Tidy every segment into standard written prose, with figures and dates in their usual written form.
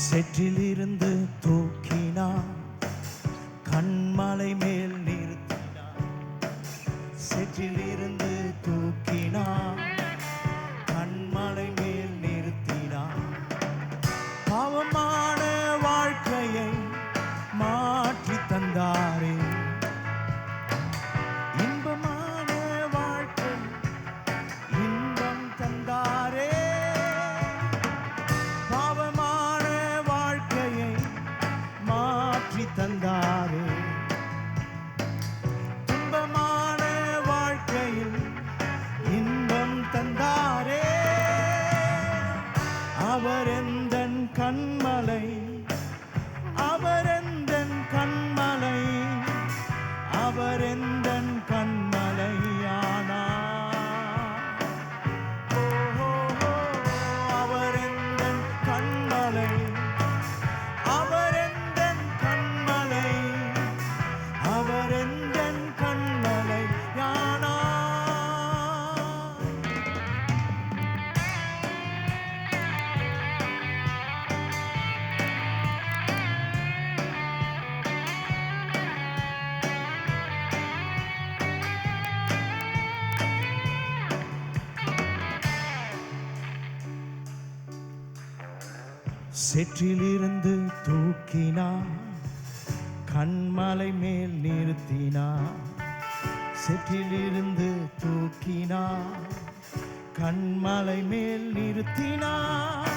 சேற்றிலிருந்து தூக்கினார், கண்மலை மேல் நிறுத்தினார். சேற்றிலிருந்து தூக்கினார், கண்மலை மேல் நிறுத்தினார். பாவமான வாழ்க்கையை மாற்றி தந்தாரே, இன்பமான வாழ்க்கை இன்பம் தந்தாரே. பாவமான வாழ்க்கையை மாற்றி தந்தாரே, துன்பமான வாழ்க்கையில் இன்பம் தந்தாரே. அவர் எந்தன் கண்மலை, அவர் எந்தன் கண்மலை, அவர் எந்தன் கண்மலையானார். அவர் எந்தன் கண்மலை, அவர் எந்தன் கண்மலை, அவர் எந்தன் கண்மலையானார். சேற்றிலிருந்து தூக்கினார், கண்மலை மேல் நிறுத்தினார். சேற்றிலிருந்து தூக்கினார், கண்மலை மேல் நிறுத்தினார்.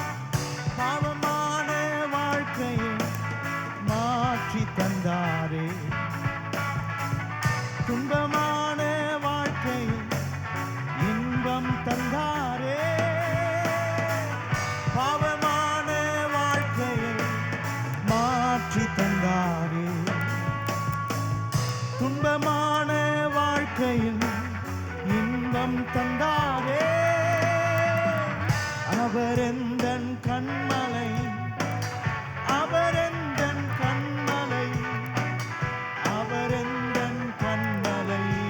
பாவமான வாழ்க்கையை மாற்றி தந்தாரே, துன்பமான வாழ்க்கையில் இன்பம் தந்தாரே. பாவமான வாழ்க்கையை மாற்றி தந்தாரே, துன்பமான வாழ்க்கையில் இன்பம் தந்தாரே. அவர் எந்தன் கண்மலை, அவர் எந்தன் கண்மலை, அவர் எந்தன் கண்மலையானார்.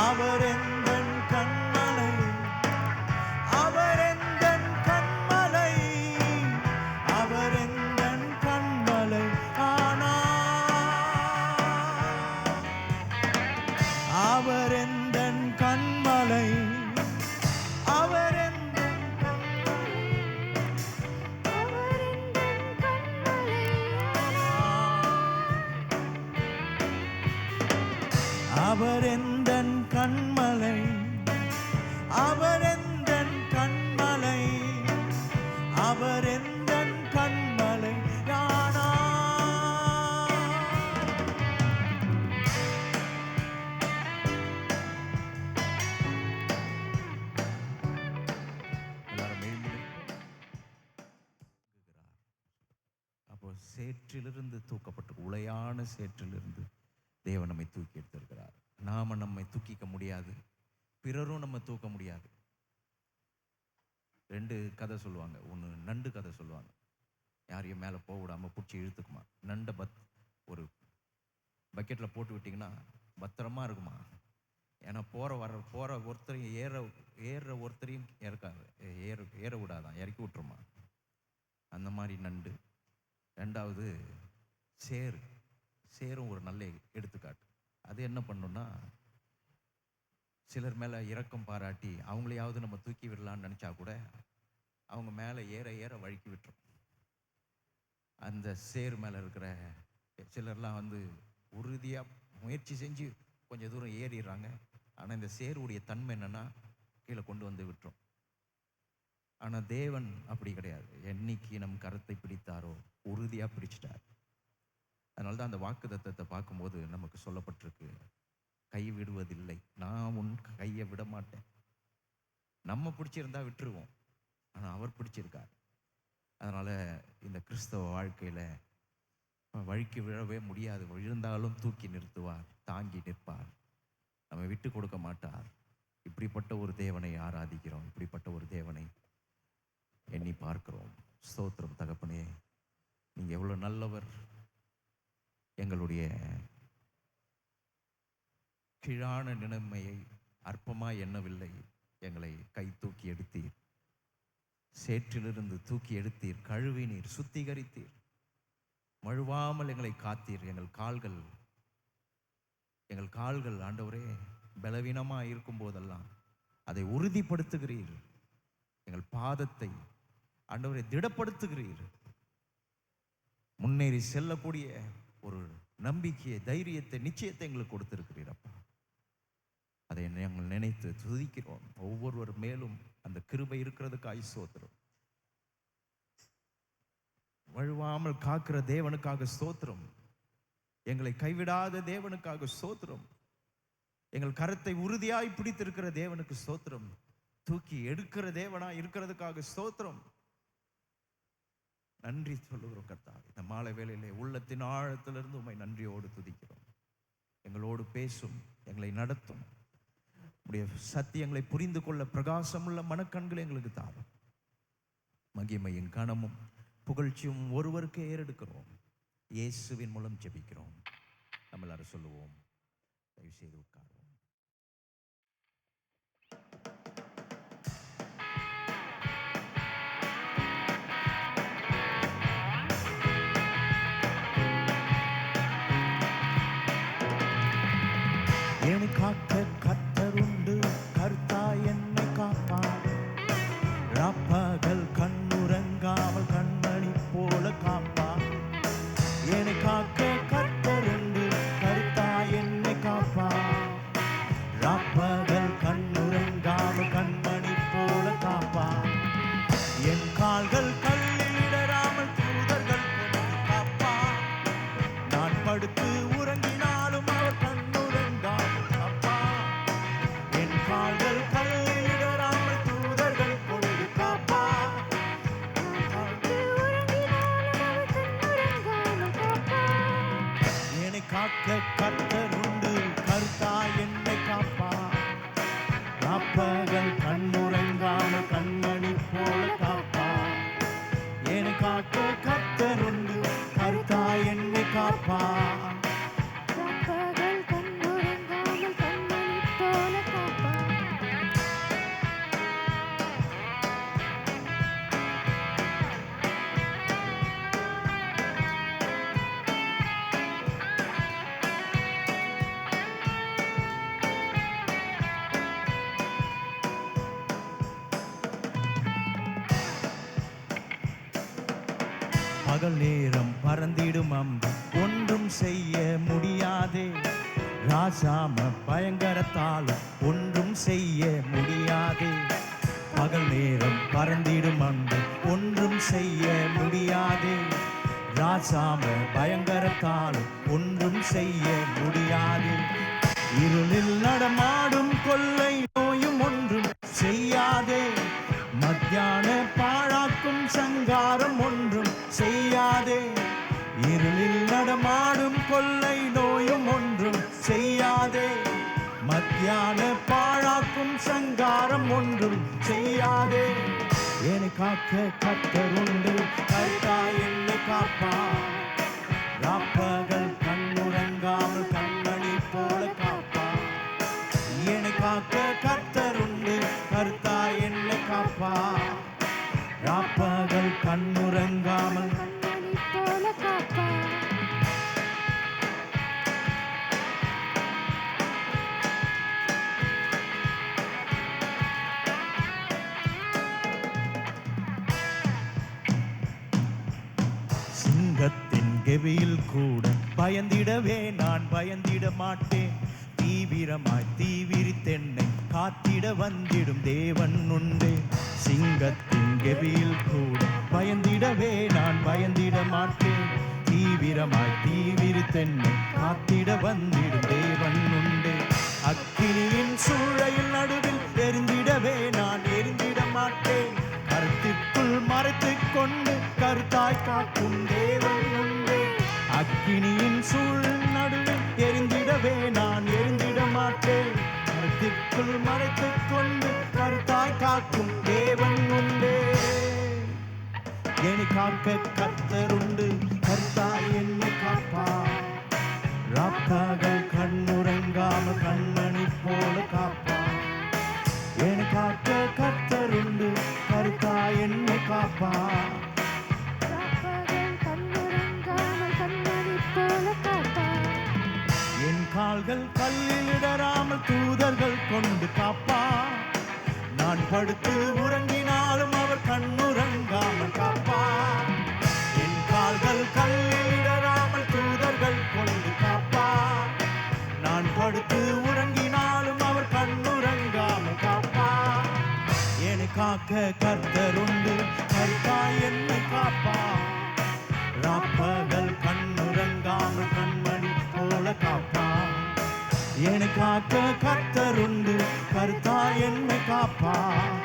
அவர் எந்தன் கண்மலை, அவர் எந்தன் கண்மலை, அவர் எந்தன் கண்மலையானார். அவர் எந்தன் கண்மலை, அவர் எந்தன் கண்மலை, அவர் எந்தன் கண்மலையானார். அவர் எந்தன் கண்மலை, அவர் எந்தன் கண்மலை, அவர் எந்தன் கண்மலையானார். எல்லாரும் எழுந்திருப்போம். அப்போ சேற்றிலிருந்து தூக்கப்பட்டு, உளையான சேற்றிலிருந்து தேவன் நம்மை தூக்கி எடுத்திருக்கிறார். நாம நம்மை தூக்கிக்க முடியாது, பிறரும் நம்ம தூக்க முடியாது. ரெண்டு கதை சொல்லுவாங்க. ஒன்று நண்டு கதை சொல்லுவாங்க. யாரையும் மேலே போக விடாமல் பிடிச்சி இழுத்துக்குமா. நண்டை ஒரு பக்கெட்டில் போட்டு விட்டிங்கன்னா பத்திரமா இருக்குமா. ஏன்னா போகிற ஒருத்தரையும் ஏறுற ஒருத்தரையும் ஏற விடாதான், இறக்கி விட்டுருமா. அந்த மாதிரி நண்டு. ரெண்டாவது சேரும் ஒரு நல்ல எடுத்துக்காட்டு. அது என்ன பண்ணுன்னா, சிலர் மேலே இரக்கம் பாராட்டி அவங்களையாவது நம்ம தூக்கி விடலான்னு நினச்சா கூட அவங்க மேலே ஏற வழுக்கி விட்டுரும். அந்த சேர் மேலே இருக்கிற சிலர்லாம் உறுதியாக முயற்சி செஞ்சு கொஞ்சம் தூரம் ஏறிடுறாங்க. ஆனால் இந்த சேருடைய தன்மை என்னென்னா கீழே கொண்டு வந்து விட்டுரும். ஆனால் தேவன் அப்படி கிடையாது. என்னைக்கு நம் கரத்தை பிடித்தாரோ உறுதியாக பிடிச்சிட்டார். அதனால தான் அந்த வாக்குத்தத்தத்தை பார்க்கும்போது நமக்கு சொல்லப்பட்டிருக்கு, கை விடுவதில்லை, நான் உன் கையை விட மாட்டேன். நம்ம பிடிச்சிருந்தா விட்டுருவோம், ஆனால் அவர் பிடிச்சிருக்கார். அதனால் இந்த கிறிஸ்தவ வாழ்க்கையில் வழுக்கி விழவே முடியாது. விழுந்தாலும் தூக்கி நிறுத்துவார், தாங்கி நிற்பார், நம்ம விட்டு கொடுக்க மாட்டார். இப்படிப்பட்ட ஒரு தேவனை ஆராதிக்கிறோம், இப்படிப்பட்ட ஒரு தேவனை எண்ணி பார்க்கிறோம். ஸ்தோத்திரம் தகப்பனே, நீங்கள் எவ்வளோ நல்லவர். எங்களுடைய கீழான நிலைமையை அற்பமாய் எண்ணவில்லை, எங்களை கை தூக்கி எடுத்தீர். சேற்றிலிருந்து தூக்கி எடுத்தீர், கழுவினீர், சுத்திகரித்தீர், மழுவாமல் எங்களை காத்தீர். எங்கள் கால்கள் ஆண்டவரே பலவீனமாக இருக்கும் போதெல்லாம் அதை உறுதிப்படுத்துகிறீர். எங்கள் பாதத்தை ஆண்டவரை திடப்படுத்துகிறீர். முன்னேறி செல்லக்கூடிய ஒரு நம்பிக்கையை, தைரியத்தை, நிச்சயத்தை எங்களுக்கு கொடுத்திருக்கிறீர் அப்பா. அதை நாங்கள் நினைத்து துதிக்கிறோம். ஒவ்வொருவர் மேலும் அந்த கிருபை இருக்கிறதுக்காக ஸ்தோத்திரம். வழுவாமல் காக்கிற தேவனுக்காக ஸ்தோத்திரம். எங்களை கைவிடாத தேவனுக்காக ஸ்தோத்திரம். எங்கள் கரத்தை உறுதியாய் பிடித்திருக்கிற தேவனுக்கு ஸ்தோத்திரம். தூக்கி எடுக்கிற தேவனா இருக்கிறதுக்காக ஸ்தோத்திரம். நன்றி சொல்லுகிறோம் கர்த்தாவே. இந்த மாலை வேளையிலே உள்ளத்தின் ஆழத்திலிருந்து உம்மை நன்றியோடு துதிக்கிறோம். எங்களோடு பேசும், எங்களை நடத்தும். உடைய சத்தியங்களை புரிந்து கொள்ள பிரகாசமுள்ள மனக்கண்களை எங்களுக்கு தாரும். மகிமையின் கனமும் புகழ்ச்சியும் ஒருவருக்கு ஏறெடுக்கிறோம். இயேசுவின் மூலம் ஜெபிக்கிறோம். நம்ம எல்லாரும் சொல்லுவோம். தயவு செய்து உட்காருவோம். என்னை காக்க கர்த்தருண்டு, கர்த்தாய் என்னை காப்பார். ராப்பகல் கண்ணுறங்காமல் கண்மணி போல காப்பார். என்னை காக்க கர்த்தருண்டு, கர்த்தாய் என்னை காப்பார். ராப்பகல் கண்ணுறங்காமல் கண்மணி போல காப்பார். என் கால்கள் கல்லில் இடராமல் தூதர்கள் கொண்டு காப்பார். நான் படுத்து உறங்கினாலும் அவர் கண்ணுறங்காமல் காப்பார். என் கால்கள் கல்லில் இடராமல் தூதர்கள் கொண்டு காப்பார். என்னை காக்க கர்த்தருண்டு, கர்த்தாய் என்னை காப்பார். ராப்பகல் கண்ணுறங்காமல் கண்மணி போல காப்பார். என்னை காக்க கர்த்தருண்டு, கர்த்தாய் என்னை காப்பார். ராப்பகல் கண்ணுறங்காமல் கண்மணி போல காப்பார். பகல் நேரம் பறந்திடும் அம்பு ஒன்றும் செய்ய முடியாதே. ராசாம பயங்கரத்தாலும் ஒன்றும் செய்ய முடியாதே. பகல் நேரம் பறந்திடும் அம்பு ஒன்றும் செய்ய முடியாதே. ராசாம பயங்கரத்தாலும் ஒன்றும் செய்ய முடியாதே. இருளில் நடமாடும் கொள்ளை நோயும் ஒன்றும் செய்யாதே. மத்தியான பாழாக்கும் சங்காரம் ஒன்றும் செய்யாதே. இருளில் நடமாடும் கொள்ளை நோயும் ஒன்றும் செய்யாதே. மத்தியான பாழாக்கும் சங்காரம் ஒன்றும் செய்யாதே. என்னை காக்க கர்த்தருண்டு, கர்த்தாய் என்னை காப்பார். ராப்பகல் கண்ணுறங்காமல் கண்மணி போல காப்பார். என்னை காக்க கர்த்தருண்டு, கர்த்தாய் என்னை காப்பார். ராப்பகல் கண்ணுறங்காமல் கண்மணி போல காப்பார். சிங்கத்தின் கெபியில் கூட பயந்திடவே நான் பயந்திட மாட்டேன். தீவிரமாய் தீவிரித்தென்னை காத்திட வந்திடும் தேவன் உண்டே. சிங்கத்தின் கெபியில் கூட பயந்திடவே நான் பயந்திட மாட்டேன். தீவிரமாய் தீவிரித்தென்னை காத்திட வந்திடும் தேவன் உண்டே. அக்கினியின் சூளையில் நடுவில் எரிந்திடவே நான் எரிந்திட மாட்டேன். கருத்திற்குள் மறைத்துக் கொண்டு கருத்தாய் காக்கும் தேவன் உண்டே. அக்கினியின் சூழ் நடுவில் எரிந்திடவே நான் எரிந்திட மாட்டேன். கருத்திற்குள் மறைத்துக் கொண்டு கருத்தாய் காக்கும் தேவன் உண்டே. என்னை காக்க கர்த்தருண்டு, கர்த்தாய் என்னை காப்பார். ராப்பகல் கண்ணுறங்காமல் கண்மணி போல காப்பார். என்னை காக்க கர்த்தருண்டு, கர்த்தாய் என்னை கால்கள் கல்லில் இடராமல் தூதர்கள் கொண்டு காப்பார். நான் படுத்து உறங்கினாலும் அவர் கண்ணுறங்காமல் காப்பார். என் கால்கள் கல்லில் இடராமல் தூதர்கள் கொண்டு காப்பார். நான் படுத்து உறங்கினாலும் அவர் கண்ணுறங்காமல் காப்பார். என்னை காக்க கர்த்தர் உண்டு, கர்த்தாய் என்னை காப்பார். ராப்பகல் கண்ணுறங்காமல் கண்மணி போல காப்பார். என்னை காக்க கர்த்தர் உண்டு, கர்த்தாய் என்னை காப்பார்.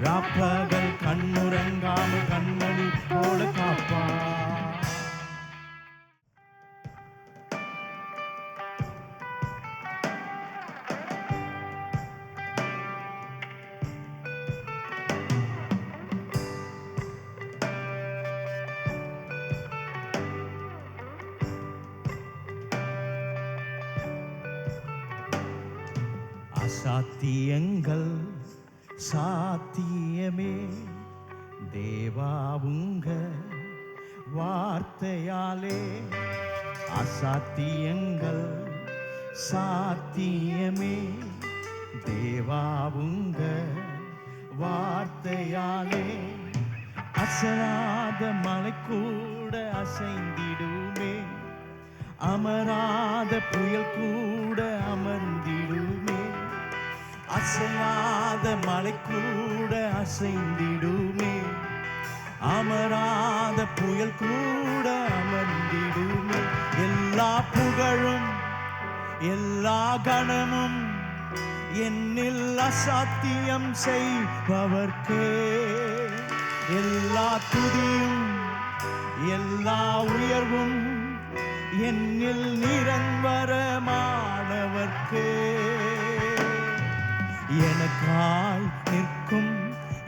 ராப்பகல் கண்ணுறங்காமல் கண்மணி போல காப்பார். அசாத்தியங்கள் சாத்தியமே தேவா உங்க வார்த்தையாலே. அசாத்தியங்கள் சாத்தியமே தேவா உங்க வார்த்தையாலே. அசராத மலை கூட அசைந்திடுமே, அமராத புயல் கூட அமர்ந்திடுமே. அசையாத மலை கூட அசைந்திடுமே, அமராத புயல் கூட அமர்ந்திடுமே. எல்லா புகழும் எல்லா கணமும் என்னில் அசாத்தியம் செய்பவர்க்கே. எல்லா துதியும் எல்லா உயர்வும் என்னில் நிரந்தரமானவர்க்கே. எனக்காய் நிற்கும்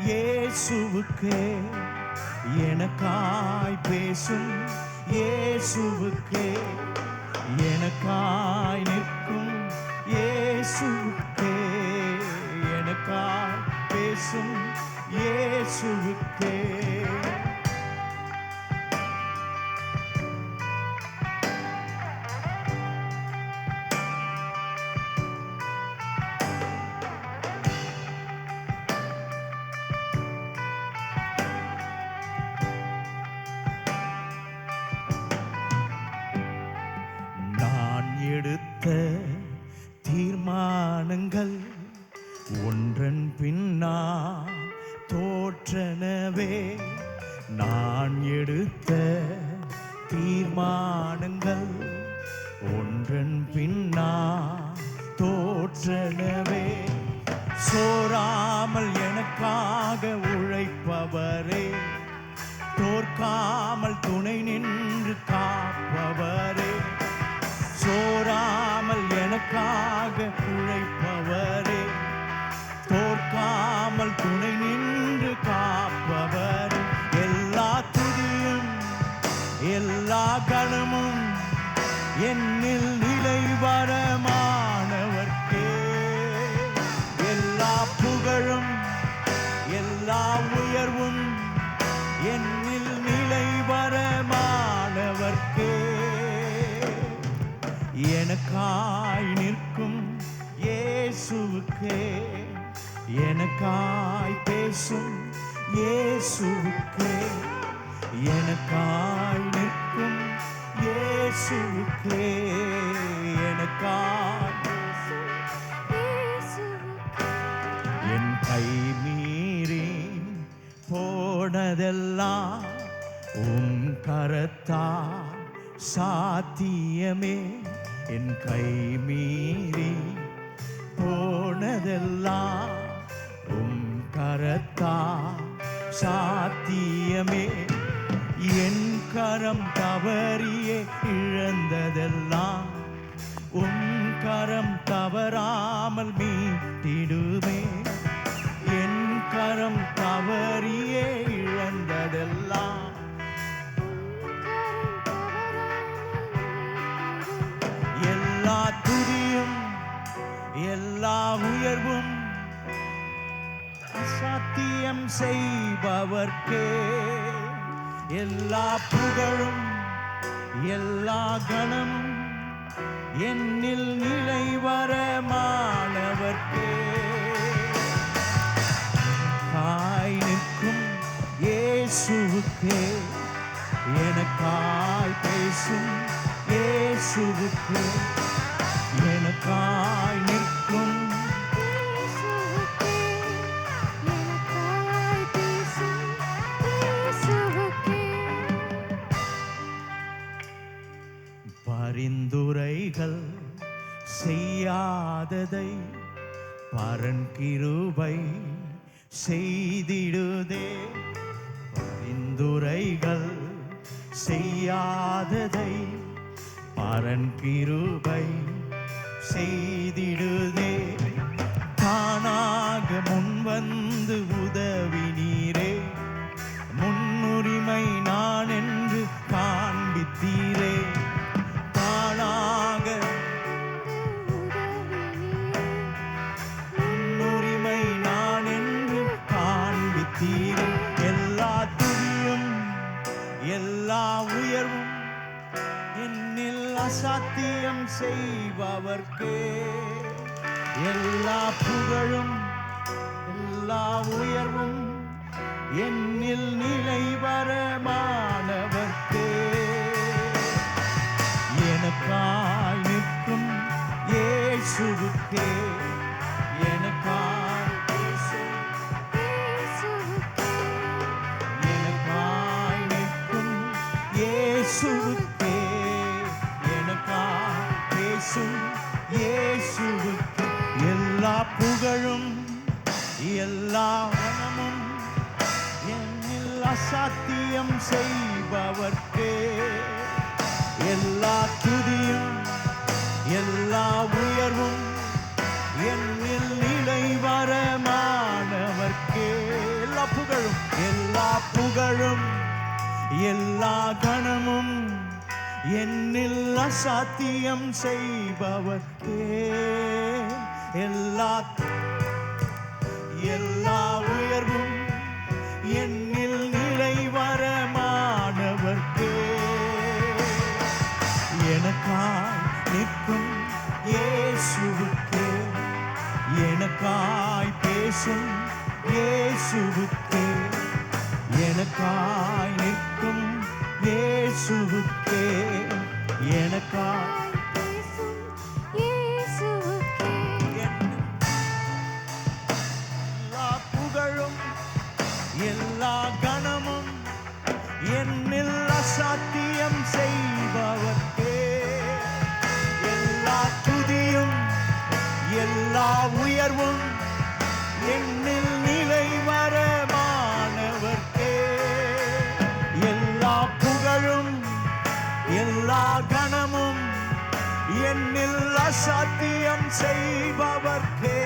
இயேசுவுக்கே, எனக்காய் பேசும் இயேசுவுக்கே, எனக்காய் நிற்கும் இயேசுவுக்கே, எனக்காய் பேசும் இயேசுவுக்கே. எடுத்த தீர்மானங்கள் ஒன்றன் பின்னா தோற்றனவே. நான் எடுத்த தீர்மானங்கள் ஒன்றன் பின்னா தோற்றனவே. சோராமல் எனக்காக உழைப்பவரே, தோற்காமல் துணை நின்று காப்பவரே. சோராமல் எனக்காக உழைப்பவரே, தோற்காமல் துணை நின்று காப்பவர். எல்லா துதியும் எல்லா கணமும் என்னில் நிலைவரமானவர்க்கே. எல்லா புகழும் எல்லா உயர்வும் என்னில் நிலைவரமானவர்க்கே. எனக்காய் நிற்கும் இயேசுவுக்கே, எனக்காய் பேசும் இயேசுவுக்கே, எனக்காய் நிற்கும் இயேசுவுக்கே, எனக்காய் என் கை மீறி போனதெல்லாம் உம் கரத்தா சாத்தியமே. என் கை மீறி போனதெல்லாம் உம் கரத்தா சாத்தியமே. என் கரம் தவறியே இழந்ததெல்லாம் உம் கரம் தவறாமல் மீட்டிடுமே. என் கரம் தவறியே இழந்ததெல்லாம் எல்லா துதியும் எல்லா உயர்வும் சத்தியம் செய்பவர்க்கே. எல்லா புகழும் எல்லா கணமும் என்னில் நிலைவர மாணவர்க்கே காய் நிற்கும் இயேசுவுக்கே எனக்காய் பேசும் இயேசுவுக்கே எனக்காய் நிற்கும் இயேசுவுக்கே எனக்காய் பேசும் இயேசுவுக்கே பரிந்துரைகள் செய்யாததை பரன் கிருபை செய்திடுதே பரிந்துரைகள் செய்யாததை பரன் கிருபை செய்திடுதே தானாக முன்வந்து உதவி நீரே முன்னுரிமை நான் என்று காண்பித்தீரே தானாக முன்னுரிமை நான் என்று காண்பித்தீரே எல்லா துதியும் எல்லா உயர்வும் என்னில் அசாத்தியம் செய்பவர்க்கே எல்லா புகழும் எல்லா உயர்வும் என்னில் நிலைவரமானவர்க்கே எனக்காய் நிற்கும் இயேசுவுக்கே எனக்காய் பேசும் இயேசுவுக்கே எனக்காய் நிற்கும் இயேசுவுக்கே எனக்காய் பேசும் இயேசுவுக்கே எல்லா புகழும் எல்லா வனமும் என்னில் அசாத்தியம் செய்பவர்க்கே எல்லா துதியும் எல்லா உயர்வும் என்னில் நிலைவரமானவர்க்கே எல்லா புகழும் எல்லா கணமும் என்னில் அசாத்தியம் செய்பவர்க்கே எல்லா உயர்வும் என்னில் நிலைவரமானவர்க்கே எனக்காய் நிற்கும் இயேசுவுக்கே எனக்காய் பேசும் இயேசுவுக்கே எனக்காய் நிற்கும் இயேசுவுக்கே எனக்காய் பேசும் இயேசுவுக்கே எல்லா புகழும் எல்லா கணமும் என்னில் அசாத்தியம் செய்பவர்க்கே எல்லா துதியும் எல்லா உயர்வும் என்னில் நிலைவரமானவர்க்கே எல்லா புகழும் எல்லா கணமும் என்னில் அசாத்தியம் செய்பவர்க்கே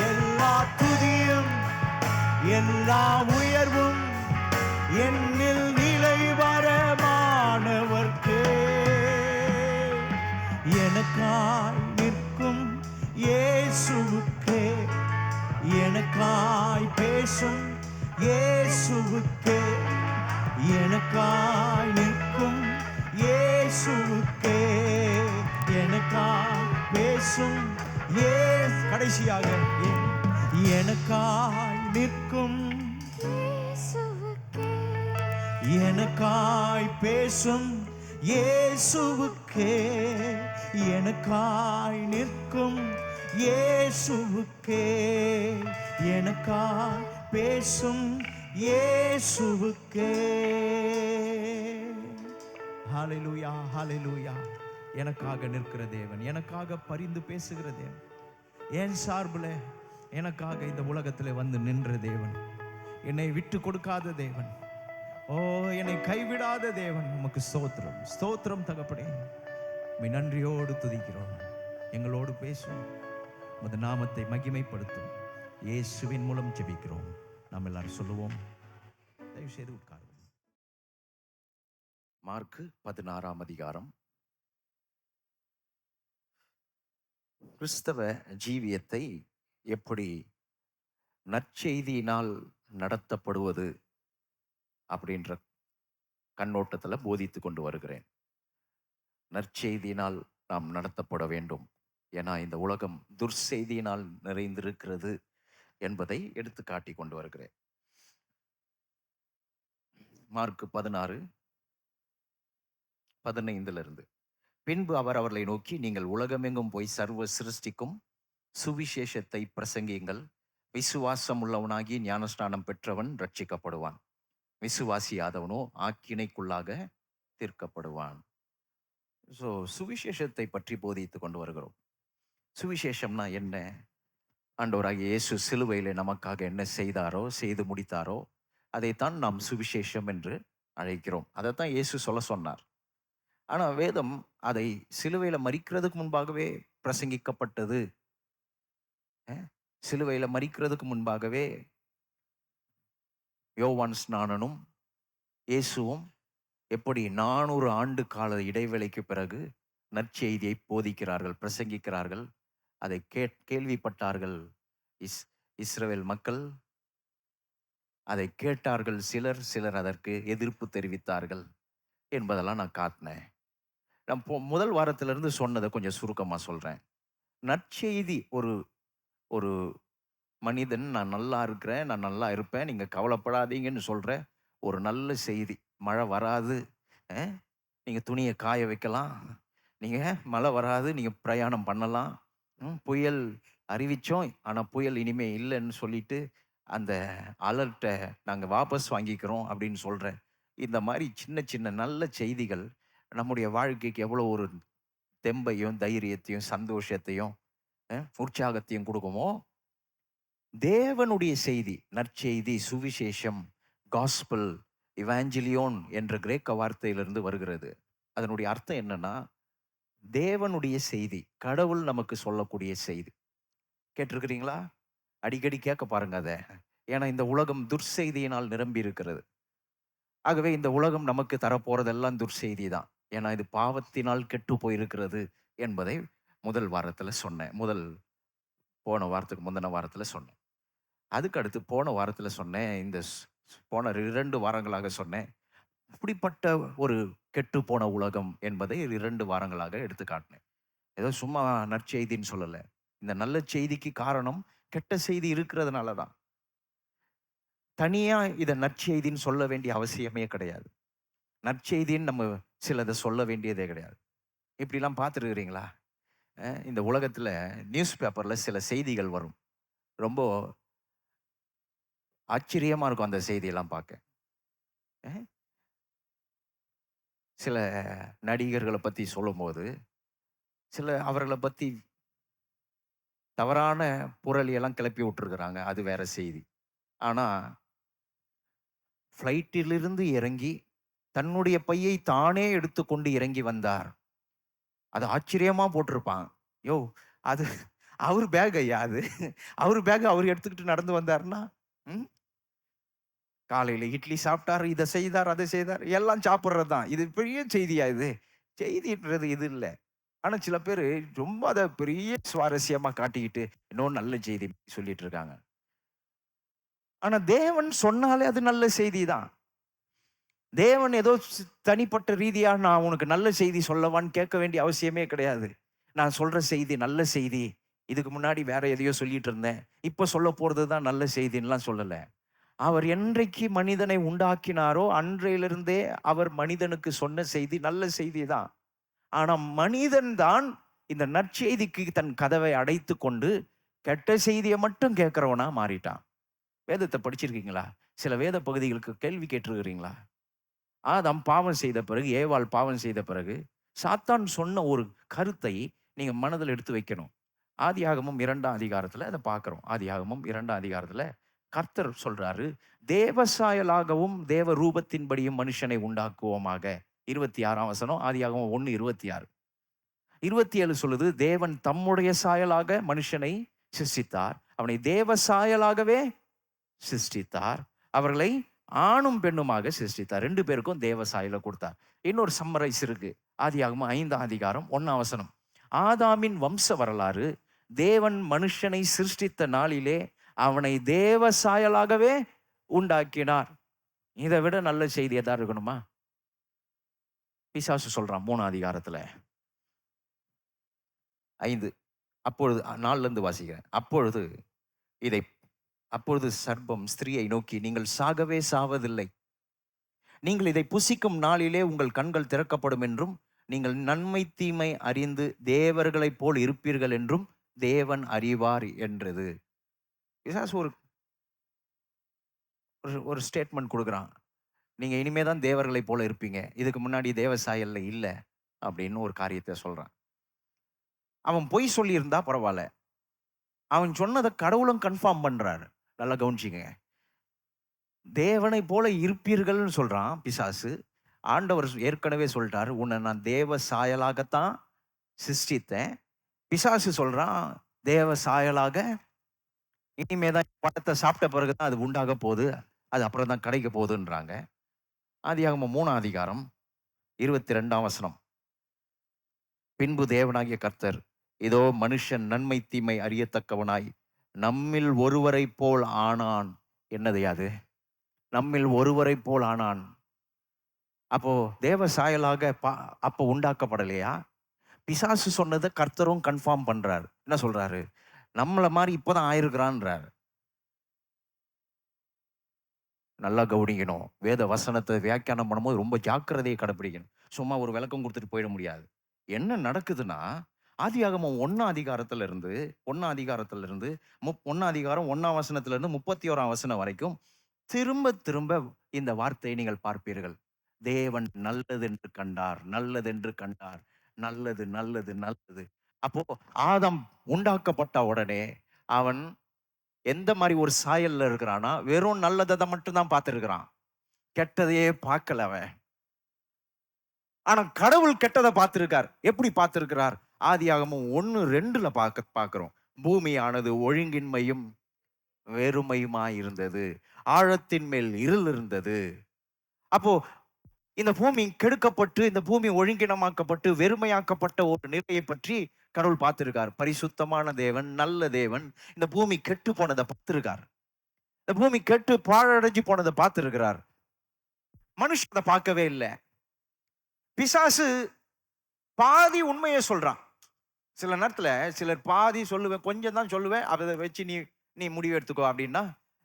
எல்லா துதியும் எல்லா உயர்வும் என்னில் நிலைவரமானவர்க்கே எனக்காய் நிற்கும் இயேசுவுக்கே எனக்காய் பேசும் இயேசுவுக்கே எனக்காய் நிற்கும் இயேசுவுக்கே எனக்காய் பேசும் கடைசியாக எனக்காய் நிற்கும் இயேசுவுக்கே எனக்காய் பேசும் இயேசுவுக்கே எனக்காய் நிற்கும் இயேசுவுக்கே எனக்காய் பேசும் இயேசுவுக்கே ஹல்லேலூயா ஹல்லேலூயா எனக்காக நிற்கிற தேவன் எனக்காக பரிந்து பேசுகிற தேவன் என் சார்பில் எனக்காக இந்த உலகத்தில் வந்து நின்ற தேவன் என்னை விட்டு கொடுக்காத தேவன் ஓ என்னை கைவிடாத தேவன் உமக்கு ஸ்தோத்திரம் ஸ்தோத்திரம் தகப்பனே உம்மை நன்றியோடு துதிக்கிறோம் எங்களோடு பேசும் உமது நாமத்தை மகிமைப்படுத்தும் இயேசுவின் மூலம் ஜெபிக்கிறோம் நாம் எல்லாரும் சொல்லுவோம் தயவு செய்து உட்காருவோம் மார்க்கு 16ஆம் அதிகாரம். கிறிஸ்தவ ஜீவியத்தை எப்படி நற்செய்தியினால் நடத்தப்படுவது அப்படின்ற கண்ணோட்டத்தில் போதித்து கொண்டு வருகிறேன். நற்செய்தியினால் நாம் நடத்தப்பட வேண்டும். ஏன்னா இந்த உலகம் துர்செய்தியினால் நிறைந்திருக்கிறது என்பதை எடுத்து காட்டி கொண்டு வருகிறேன். மார்க் 16:15 பின்பு அவர் அவர்களை நோக்கி, நீங்கள் உலகமெங்கும் போய் சர்வ சிருஷ்டிக்கும் சுவிசேஷத்தை பிரசங்கியுங்கள். விசுவாசம் உள்ளவனாகி ஞானஸ்நானம் பெற்றவன் ரட்சிக்கப்படுவான், விசுவாசியாதவனோ ஆக்கினைக்குள்ளாக தீர்க்கப்படுவான். ஸோ சுவிசேஷத்தை பற்றி போதித்து கொண்டு வருகிறோம். சுவிசேஷம்னா என்ன? ஆண்டவராகிய இயேசு சிலுவையிலே நமக்காக என்ன செய்தாரோ, செய்து முடித்தாரோ, அதைத்தான் நாம் சுவிசேஷம் என்று அழைக்கிறோம். அதைத்தான் இயேசு சொல்ல சொன்னார். ஆனால் வேதம் அதை சிலுவையில் மரிக்கிறதுக்கு முன்பாகவே பிரசங்கிக்கப்பட்டது. சிலுவையில் மரிக்கிறதுக்கு முன்பாகவே யோவான் ஸ்நானனும் இயேசுவும் எப்படி 400 ஆண்டு கால இடைவேளைக்கு பிறகு நற்செய்தியை போதிக்கிறார்கள், பிரசங்கிக்கிறார்கள். அதை கேள்விப்பட்டார்கள் இஸ்ரவேல் மக்கள். அதை கேட்டார்கள் சிலர் அதற்கு எதிர்ப்பு தெரிவித்தார்கள் என்பதெல்லாம் நான் காட்டினேன். நான் முதல் வாரத்திலிருந்து சொன்னதை கொஞ்சம் சுருக்கமாக சொல்கிறேன். நற்செய்தி ஒரு மனிதன் நான் நல்லா இருக்கிறேன், நான் நல்லா இருப்பேன், நீங்கள் கவலைப்படாதீங்கன்னு சொல்கிற ஒரு நல்ல செய்தி. மழை வராது, நீங்கள் துணியை காய வைக்கலாம், நீங்கள் மழை வராது, நீங்கள் பிரயாணம் பண்ணலாம், புயல் அறிவித்தோம் ஆனால் புயல் இனிமே இல்லைன்னு சொல்லிட்டு அந்த அலர்ட்டை நாங்கள் வாபஸ் வாங்கிக்கிறோம் அப்படின்னு சொல்கிற இந்த மாதிரி சின்ன சின்ன நல்ல செய்திகள் நம்முடைய வாழ்க்கைக்கு எவ்வளோ ஒரு தெம்பையும் தைரியத்தையும் சந்தோஷத்தையும் உற்சாகத்தையும் கொடுக்குமோ. தேவனுடைய செய்தி, நற்செய்தி, சுவிசேஷம், காஸ்பல், இவாஞ்சலியோன் என்ற கிரேக்க வார்த்தையிலிருந்து வருகிறது. அதனுடைய அர்த்தம் என்னன்னா, தேவனுடைய செய்தி, கடவுள் நமக்கு சொல்லக்கூடிய செய்தி. கேட்டிருக்கிறீங்களா? அடிக்கடி கேட்க பாருங்க அதை. ஏன்னா இந்த உலகம் துர்செய்தியினால் நிரம்பி இருக்கிறது. ஆகவே இந்த உலகம் நமக்கு தரப்போறதெல்லாம் துர்செய்தி தான். ஏன்னா இது பாவத்தினால் கெட்டு போயிருக்கிறது என்பதை முதல் வாரத்தில் சொன்னேன். போன வாரத்துக்கு முந்தின வாரத்தில் சொன்னேன். அதுக்கு அடுத்து போன வாரத்தில் சொன்னேன். இந்த போன 2 வாரங்களாக சொன்னேன். அப்படிப்பட்ட ஒரு கெட்டு போன உலகம் என்பதை 2 வாரங்களாக எடுத்து காட்டினேன். ஏதோ சும்மா நற்செய்தின்னு சொல்லலை. இந்த நல்ல செய்திக்கு காரணம் கெட்ட செய்தி இருக்கிறதுனால தான். தனியாக இதை நற்செய்தின்னு சொல்ல வேண்டிய அவசியமே கிடையாது. நற்செய்தின்னு நம்ம சிலதை சொல்ல வேண்டியதே கிடையாது. இப்படிலாம் பார்த்துருக்கிறீங்களா? இந்த உலகத்தில் நியூஸ் பேப்பரில் சில செய்திகள் வரும். ரொம்ப ஆச்சரியமாக இருக்கும் அந்த செய்தியெல்லாம் பார்க்க. சில நடிகர்களை பற்றி சொல்லும்போது அவர்களை பற்றி தவறான புரளியெல்லாம் கிளப்பி விட்டுருக்குறாங்க. அது வேற செய்தி. ஆனால் ஃப்ளைட்டிலிருந்து இறங்கி தன்னுடைய பையை தானே எடுத்துக்கொண்டு இறங்கி வந்தார். அது ஆச்சரியமாக போட்டிருப்பான். அது அவர் பேக் ஐயா, அது அவர் பேக் அவர் எடுத்துக்கிட்டு நடந்து வந்தார்னா, காலையில் இட்லி சாப்பிட்டார், இதை செய்தார், அதை செய்தார், எல்லாம் சாப்பிட்றது தான். இது பெரிய செய்தியா? இது செய்தின்றது இது இல்லை. ஆனால் சில பேர் ரொம்ப அதை பெரிய சுவாரஸ்யமாக காட்டிக்கிட்டு இன்னொன்று நல்ல செய்தி சொல்லிட்டு இருக்காங்க. ஆனால் தேவன் சொன்னாலே அது நல்ல செய்தி தான். தேவன் ஏதோ தனிப்பட்ட ரீதியாக நான் உனக்கு நல்ல செய்தி சொல்லவான்னு கேட்க வேண்டிய அவசியமே கிடையாது. நான் சொல்கிற செய்தி நல்ல செய்தி. இதுக்கு முன்னாடி வேற எதையோ சொல்லிட்டு இருந்தேன், இப்போ சொல்ல போகிறது தான் நல்ல செய்தின்லாம் சொல்லலை. அவர் என்றைக்கு மனிதனை உண்டாக்கினாரோ அன்றையிலிருந்தே அவர் மனிதனுக்கு சொன்ன செய்தி நல்ல செய்தி தான். ஆனால் மனிதன் தான் இந்த நற்செய்திக்கு தன் கதவை அடைத்து கொண்டு கெட்ட செய்தியை மட்டும் கேட்குறவனா மாறிட்டான். வேதத்தை படிச்சிருக்கீங்களா? சில வேத பகுதிகளுக்கு கேள்வி கேட்டிருக்கிறீங்களா? ஆதாம் பாவம் செய்த பிறகு, ஏவாள் பாவம் செய்த பிறகு சாத்தான் சொன்ன ஒரு கருத்தை நீங்கள் மனதில் எடுத்து வைக்கணும். ஆதியாகமம் 2ஆம் அதிகாரத்தில் அதை பார்க்குறோம். ஆதியாகமம் 2ஆம் அதிகாரத்தில் கர்த்தர் சொல்றாரு, தேவசாயலாகவும் தேவ ரூபத்தின்படியும் மனுஷனை உண்டாக்குவோமாக. 26ஆம் வசனம், ஆதியாகமம் 1:26. 27 சொல்லுது, தேவன் தம்முடைய சாயலாக மனுஷனை சிருஷ்டித்தார், அவனை தேவ சாயலாகவே சிருஷ்டித்தார், அவர்களை ஆணும் பெண்ணுமாக சிருஷ்டித்தார். 2 பேருக்கும் தேவ சாயல கொடுத்தார். இன்னொரு சம்மரைஸ் இருக்கு. ஆதியாகமம் 5ஆம் அதிகாரம் 1ஆம் வசனம், ஆதாமின் வம்ச வரலாறு, தேவன் மனுஷனை சிருஷ்டித்த நாளிலே அவனை தேவ சாயலாகவே உண்டாக்கினார். இதை விட நல்ல செய்தி எதா இருக்கணுமா? பிசாசு சொல்றான் 3ஆம் அதிகாரத்துல, 5. அப்பொழுது 4லேருந்து வாசிக்கிறேன். அப்பொழுது சர்ப்பம் ஸ்திரியை நோக்கி, நீங்கள் சாகவே சாவதில்லை. நீங்கள் இதை புசிக்கும் நாளிலே உங்கள் கண்கள் திறக்கப்படும் என்றும் நீங்கள் நன்மை தீமை அறிந்து தேவர்களைப் போல் இருப்பீர்கள் என்றும் தேவன் அறிவார் என்றது. பிசாசு ஒரு ஒரு ஸ்டேட்மெண்ட் கொடுக்குறான். நீங்க இனிமே தான் தேவர்களைப் போல இருப்பீங்க, இதுக்கு முன்னாடி தேவ சாயல்ல இல்லை அப்படின்னு ஒரு காரியத்தை சொல்றான். அவன் பொய் சொல்லியிருந்தா பரவாயில்ல, அவன் சொன்னதை கடவுளும் கன்ஃபார்ம் பண்றாரு. நல்லா கவனிச்சிங்க. தேவனை போல இருப்பீர்கள்னு சொல்றான் பிசாசு. ஆண்டவர் ஏற்கனவே சொல்லிட்டாரு, உன்னை நான் தேவ சாயலாகத்தான் சிருஷ்டித்தேன். பிசாசு சொல்றான், தேவ சாயலாக இனிமேதான் பழத்தை சாப்பிட்ட பிறகுதான் அது உண்டாக போகுது, அது அப்புறம் தான் கிடைக்க போகுதுன்றாங்க. ஆதியாகமம் 3ஆம் அதிகாரம் 22ஆம் வசனம். பின்பு தேவனாகிய கர்த்தர், இதோ மனுஷன் நன்மை தீமை அறியத்தக்கவனாய் நம்மில் ஒருவரை போல் ஆனான். என்னது அது? நம்மில் ஒருவரை போல் ஆனான். அப்போ தேவ சாயலாக அப்போ உண்டாக்கப்படலையா? பிசாசு சொன்னதை கர்த்தரும் கன்ஃபார்ம் பண்றாரு. என்ன சொல்றாரு? நம்மளை மாதிரி இப்போதான் ஆயிருக்கிறான்றாரு. நல்லா கவனிக்கணும். வேத வசனத்தை வியாக்கியானம் பண்ணும்போது ரொம்ப ஜாக்கிரதையை கடைப்பிடிக்கணும். சும்மா ஒரு விளக்கம் கொடுத்துட்டு போயிட முடியாது. என்ன நடக்குதுன்னா, ஆதியாகமம் 1ஆம் அதிகாரத்திலிருந்து 1ஆம் அதிகாரம் 1ஆம் வசனத்திலிருந்து 31ஆம் வசனம் வரைக்கும் திரும்ப திரும்ப இந்த வார்த்தையை நீங்கள் பார்ப்பீர்கள். தேவன் நல்லதென்று கண்டார், நல்லதென்று கண்டார், நல்லது நல்லது நல்லது. அப்போ ஆதாம் உண்டாக்கப்பட்ட உடனே அவன் எந்த மாதிரி ஒரு சாயல்ல இருக்கிறானா, வெறும் நல்லதை மட்டும்தான் பார்த்துருக்கிறான், கெட்டதையே பார்க்கல அவன். ஆனா கடவுள் கெட்டதை பார்த்திருக்கார். எப்படி பார்த்திருக்கிறார்? ஆதியாகமம் 1:2 பார்க்கிறோம். பூமியானது ஒழுங்கின்மையும் வெறுமையுமாய் இருந்தது, ஆழத்தின் மேல் இருள் இருந்தது. அப்போ இந்த பூமி கெடுக்கப்பட்டு, இந்த பூமி ஒழுங்கினமாக்கப்பட்டு வெறுமையாக்கப்பட்ட ஒரு நிலையை பற்றி கடவுள் பார்த்திருக்கார். பரிசுத்தமான தேவன், நல்ல தேவன் இந்த பூமி கெட்டு போனதை பார்த்திருக்கார். இந்த பூமி கெட்டு பாழடைஞ்சு போனதை பார்த்திருக்கிறார். மனுஷன் அதை பார்க்கவே இல்லை. பிசாசு பாதி உண்மையை சொல்றான். சில நேரத்துல சிலர் பாதி சொல்லுவேன், கொஞ்சம் தான் சொல்லுவேன், அதை வச்சு நீ முடிவு எடுத்துக்கோ அப்படின்னா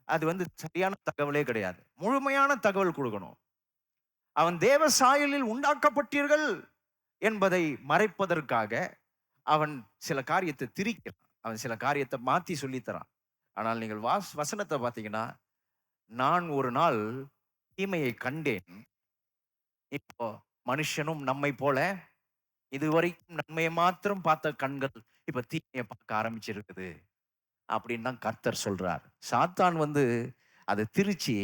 அது சரியான தகவலே கிடையாது. முழுமையான தகவல் கொடுக்கணும். அவன் தேவ சாயலில் உண்டாக்கப்பட்டீர்கள் என்பதை மறைப்பதற்காக அவன் சில காரியத்தை திரிக்கிறான், அவன் சில காரியத்தை மாத்தி சொல்லித்தரான். ஆனால் நீங்கள் வசனத்தை பார்த்தீங்கன்னா, நான் ஒரு நாள் தீமையை கண்டேன், இப்போ மனுஷனும் நம்மை போல இதுவரைக்கும் நன்மையை மாத்திரம் பார்த்த கண்கள் இப்ப தீமையை பார்க்க ஆரம்பிச்சிருக்குது அப்படின்னு தான் கர்த்தர் சொல்றார். சாத்தான் அதை திரிச்சு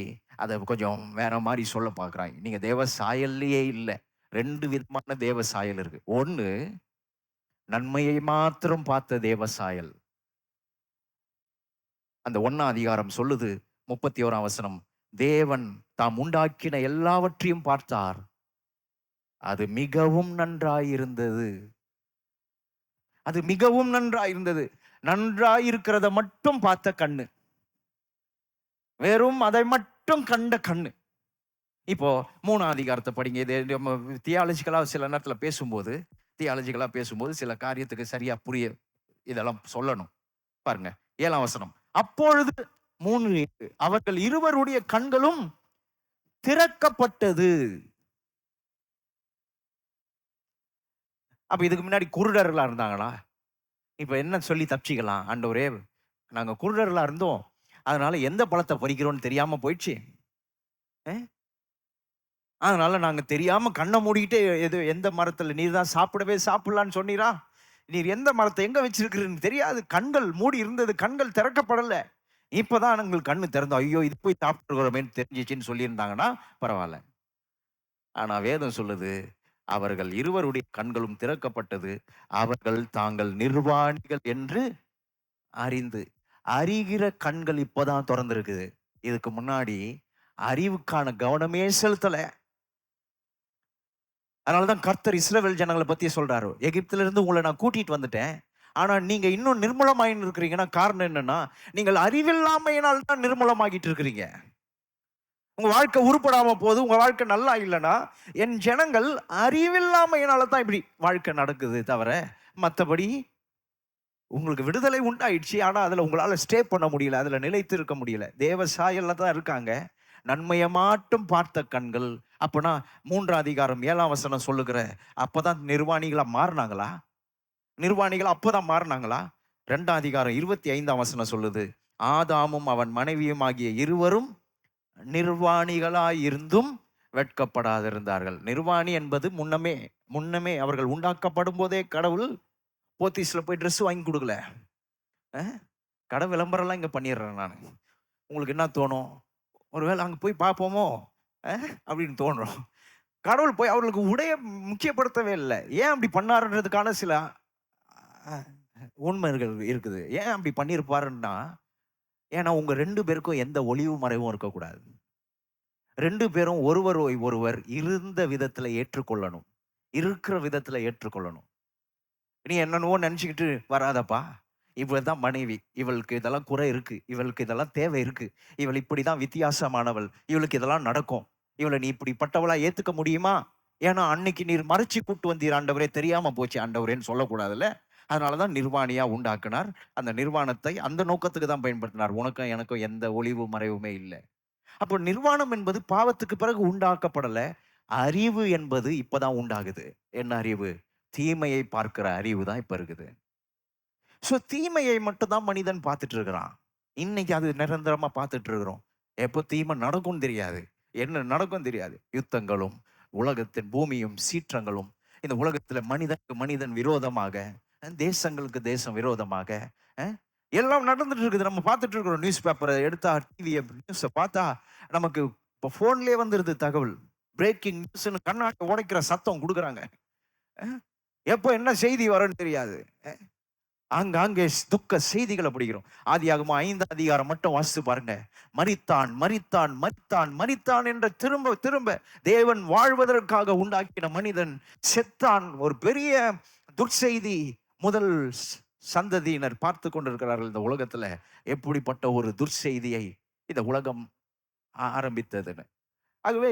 அதை கொஞ்சம் வேற மாதிரி சொல்ல பார்க்குறாங்க. நீங்க தேவ சாயல்லையே இல்லை. 2 விதமான தேவ சாயல் இருக்கு. ஒன்று நன்மையை மாத்திரம் பார்த்த தேவ சாயல். அந்த 1ஆம் அதிகாரம் சொல்லுது, 31ஆம் வசனம், தேவன் தாம் உண்டாக்கின எல்லாவற்றையும் பார்த்தார், அது மிகவும் நன்றாயிருந்தது. அது மிகவும் நன்றாயிருந்தது. நன்றாயிருக்கிறத மட்டும் பார்த்த கண்ணு, வெறும் அதை மட்டும் கண்ட கண்ணு. இப்போ 3ஆம் அதிகாரத்தை படிங்க. இது நம்ம தியாலஜிக்கலா சில நேரத்தில் பேசும்போது சில காரியத்துக்கு சரியா புரிய இதெல்லாம் சொல்லணும். பாருங்க 7ஆம் வசனம். அப்பொழுது 3:8 அவர்கள் இருவருடைய கண்களும் திறக்கப்பட்டது. அப்ப இதுக்கு முன்னாடி குருடர்களா இருந்தாங்களா? இப்ப என்ன சொல்லி தப்பிச்சிக்கலாம்? ஆண்டவரே, நாங்க குருடர்களா இருந்தோம், அதனால எந்த பழத்தை பறிக்கிறோம்னு தெரியாம போயிடுச்சு, அதனால நாங்க தெரியாம கண்ணை மூடிக்கிட்டு எந்த மரத்துல நீர் தான் சாப்பிடலான்னு சொன்னீரா, நீர் எந்த மரத்தை எங்க வச்சிருக்கிறீன்னு தெரியாது, கண்கள் மூடி இருந்தது, கண்கள் திறக்கப்படல, இப்பதான் எங்களுக்கு கண்ணு திறந்தோம், ஐயோ இது போய் சாப்பிட்டுருக்கிறோமேன்னு தெரிஞ்சிச்சுன்னு சொல்லியிருந்தாங்கன்னா பரவாயில்ல. ஆனா வேதம் சொல்லுது, அவர்கள் இருவருடைய கண்களும் திறக்கப்பட்டது, அவர்கள் தாங்கள் நிர்வாணிகள் என்று அறிகிற கண்கள் இப்பதான் திறந்திருக்குது. இதுக்கு முன்னாடி அறிவுக்கான கவனமே செலுத்தல. அதனாலதான் கர்த்தர் இஸ்ரவேல் ஜனங்களை பத்தி சொல்றாரு, எகிப்தில இருந்து உங்களை நான் கூட்டிட்டு வந்துட்டேன், ஆனா நீங்க இன்னும் நிர்மூலமாயின்னு இருக்கிறீங்கன்னா காரணம் என்னன்னா, நீங்கள் அறிவில்லாமையினால் தான் நிர்மூலமாகிட்டு இருக்கிறீங்க. உங்க வாழ்க்கை உருப்படாம போது, உங்க வாழ்க்கை நல்லா இல்லைன்னா என் ஜனங்கள் அறிவில்லாமையினால தான் இப்படி வாழ்க்கை நடக்குது, தவிர மற்றபடி உங்களுக்கு விடுதலை உண்டாயிடுச்சு. ஆனா அதுல உங்களால ஸ்டே பண்ண முடியல. அதுல நிலைத்து இருக்க முடியல. தேவ சாயல்ல தான் இருக்காங்க. நன்மையை மட்டும் பார்த்த கண்கள். அப்பனா 3 அதிகாரம் 7ஆம் வசனம் சொல்லுகிற அப்பதான் நிர்வாணிகளா மாறினாங்களா? நிர்வாணிகளா அப்பதான் மாறினாங்களா? 2ஆம் அதிகாரம் 25ஆம் வசனம் சொல்லுது, ஆதாமும் அவன் மனைவியும் ஆகிய இருவரும் நிர்வாணிகளாய் இருந்தும் வெட்கப்படாதிருந்தார்கள். நிர்வாணி என்பது முன்னமே முன்னமே அவர்கள் உண்டாக்கப்படும் போதே கடவுள் போத்தீஸ்ல போய் ட்ரெஸ் வாங்கி கொடுக்கல. கடை விளம்பரம்லாம் இங்க பண்ணிடுறேன் நான். உங்களுக்கு என்ன தோணும்? ஒருவேளை அங்க போய் பார்ப்போமோ அப்படின்னு தோணும். கடவுள் போய் அவர்களுக்கு உடைய முக்கியப்படுத்தவே இல்லை. ஏன் அப்படி பண்ணாருன்றதுக்கான சில உண்மைகள் இருக்குது. ஏன் அப்படி பண்ணியிருப்பாருன்னா, ஏன்னா உங்க 2 பேருக்கும் எந்த ஒளிவு மறைவும் இருக்கக்கூடாது. 2 பேரும் ஒருவர் ஒருவர் இருந்த விதத்துல ஏற்றுக்கொள்ளணும். இருக்கிற விதத்துல ஏற்றுக்கொள்ளணும். நீ என்னென்னவோ நினைச்சுக்கிட்டு வராதப்பா. இவள் தான் மனைவி, இவளுக்கு இதெல்லாம் குறை இருக்கு, இவளுக்கு இதெல்லாம் தேவை இருக்கு, இவள் இப்படிதான் வித்தியாசமானவள், இவளுக்கு இதெல்லாம் நடக்கும், இவளை நீ இப்படிப்பட்டவளா ஏத்துக்க முடியுமா? ஏன்னா அன்னைக்கு நீர் மறைச்சு கூட்டு வந்தீர் ஆண்டவரே, தெரியாம போச்சு ஆண்டவரேன்னு சொல்லக்கூடாதுல்ல. அதனாலதான் நிர்வாணியா உண்டாக்குனார். அந்த நிர்வாணத்தை அந்த நோக்கத்துக்கு தான் பயன்படுத்தினார். உனக்கும் எனக்கும் எந்த ஒளிவு மறைவுமே இல்லை. அப்போ நிர்வாணம் என்பது பாவத்துக்கு பிறகு உண்டாக்கப்படல. அறிவு என்பது இப்பதான் உண்டாகுது. என்ன அறிவு? தீமையை பார்க்கிற அறிவு தான் இப்ப இருக்குது. ஸோ தீமையை மட்டும் தான் மனிதன் பார்த்துட்டு இருக்கிறான். இன்னைக்கு அது நிரந்தரமா பார்த்துட்டு இருக்கிறோம். எப்போ தீமை நடக்கும்னு தெரியாது, என்ன நடக்கும் தெரியாது. யுத்தங்களும் உலகத்தின் பூமியும் சீற்றங்களும், இந்த உலகத்துல மனிதனுக்கு மனிதன் விரோதமாக, தேசங்களுக்கு தேசம் விரோதமாக எல்லாம் நடந்துட்டு இருக்குது. நம்ம பார்த்துட்டு இருக்கிறோம். நியூஸ் பேப்பரை எடுத்தா, டிவியை நியூஸை பார்த்தா நமக்கு இப்போ ஃபோன்லேயே வந்துருது தகவல். பிரேக்கிங் நியூஸ்னு கண்ணாடி உடைக்கிற சத்தம் கொடுக்குறாங்க. எப்போ என்ன செய்தி வரும்னு தெரியாது. அங்கே துக்க செய்திகளை படிக்கிறோம். ஆதியாகமம் 5ஆம் அதிகாரம் மட்டும் வாசித்து பாருங்க. மரித்தான் மரித்தான் மரித்தான் மரித்தான் என்ற திரும்ப திரும்ப தேவன் வாழ்வதற்காக உண்டாக்கின மனிதன் செத்தான். ஒரு பெரிய துர்செய்தி முதல் சந்ததியினர் பார்த்து கொண்டிருக்கிறார்கள். இந்த உலகத்துல எப்படிப்பட்ட ஒரு துர்செய்தியை இந்த உலகம் ஆரம்பித்ததுன்னு. ஆகவே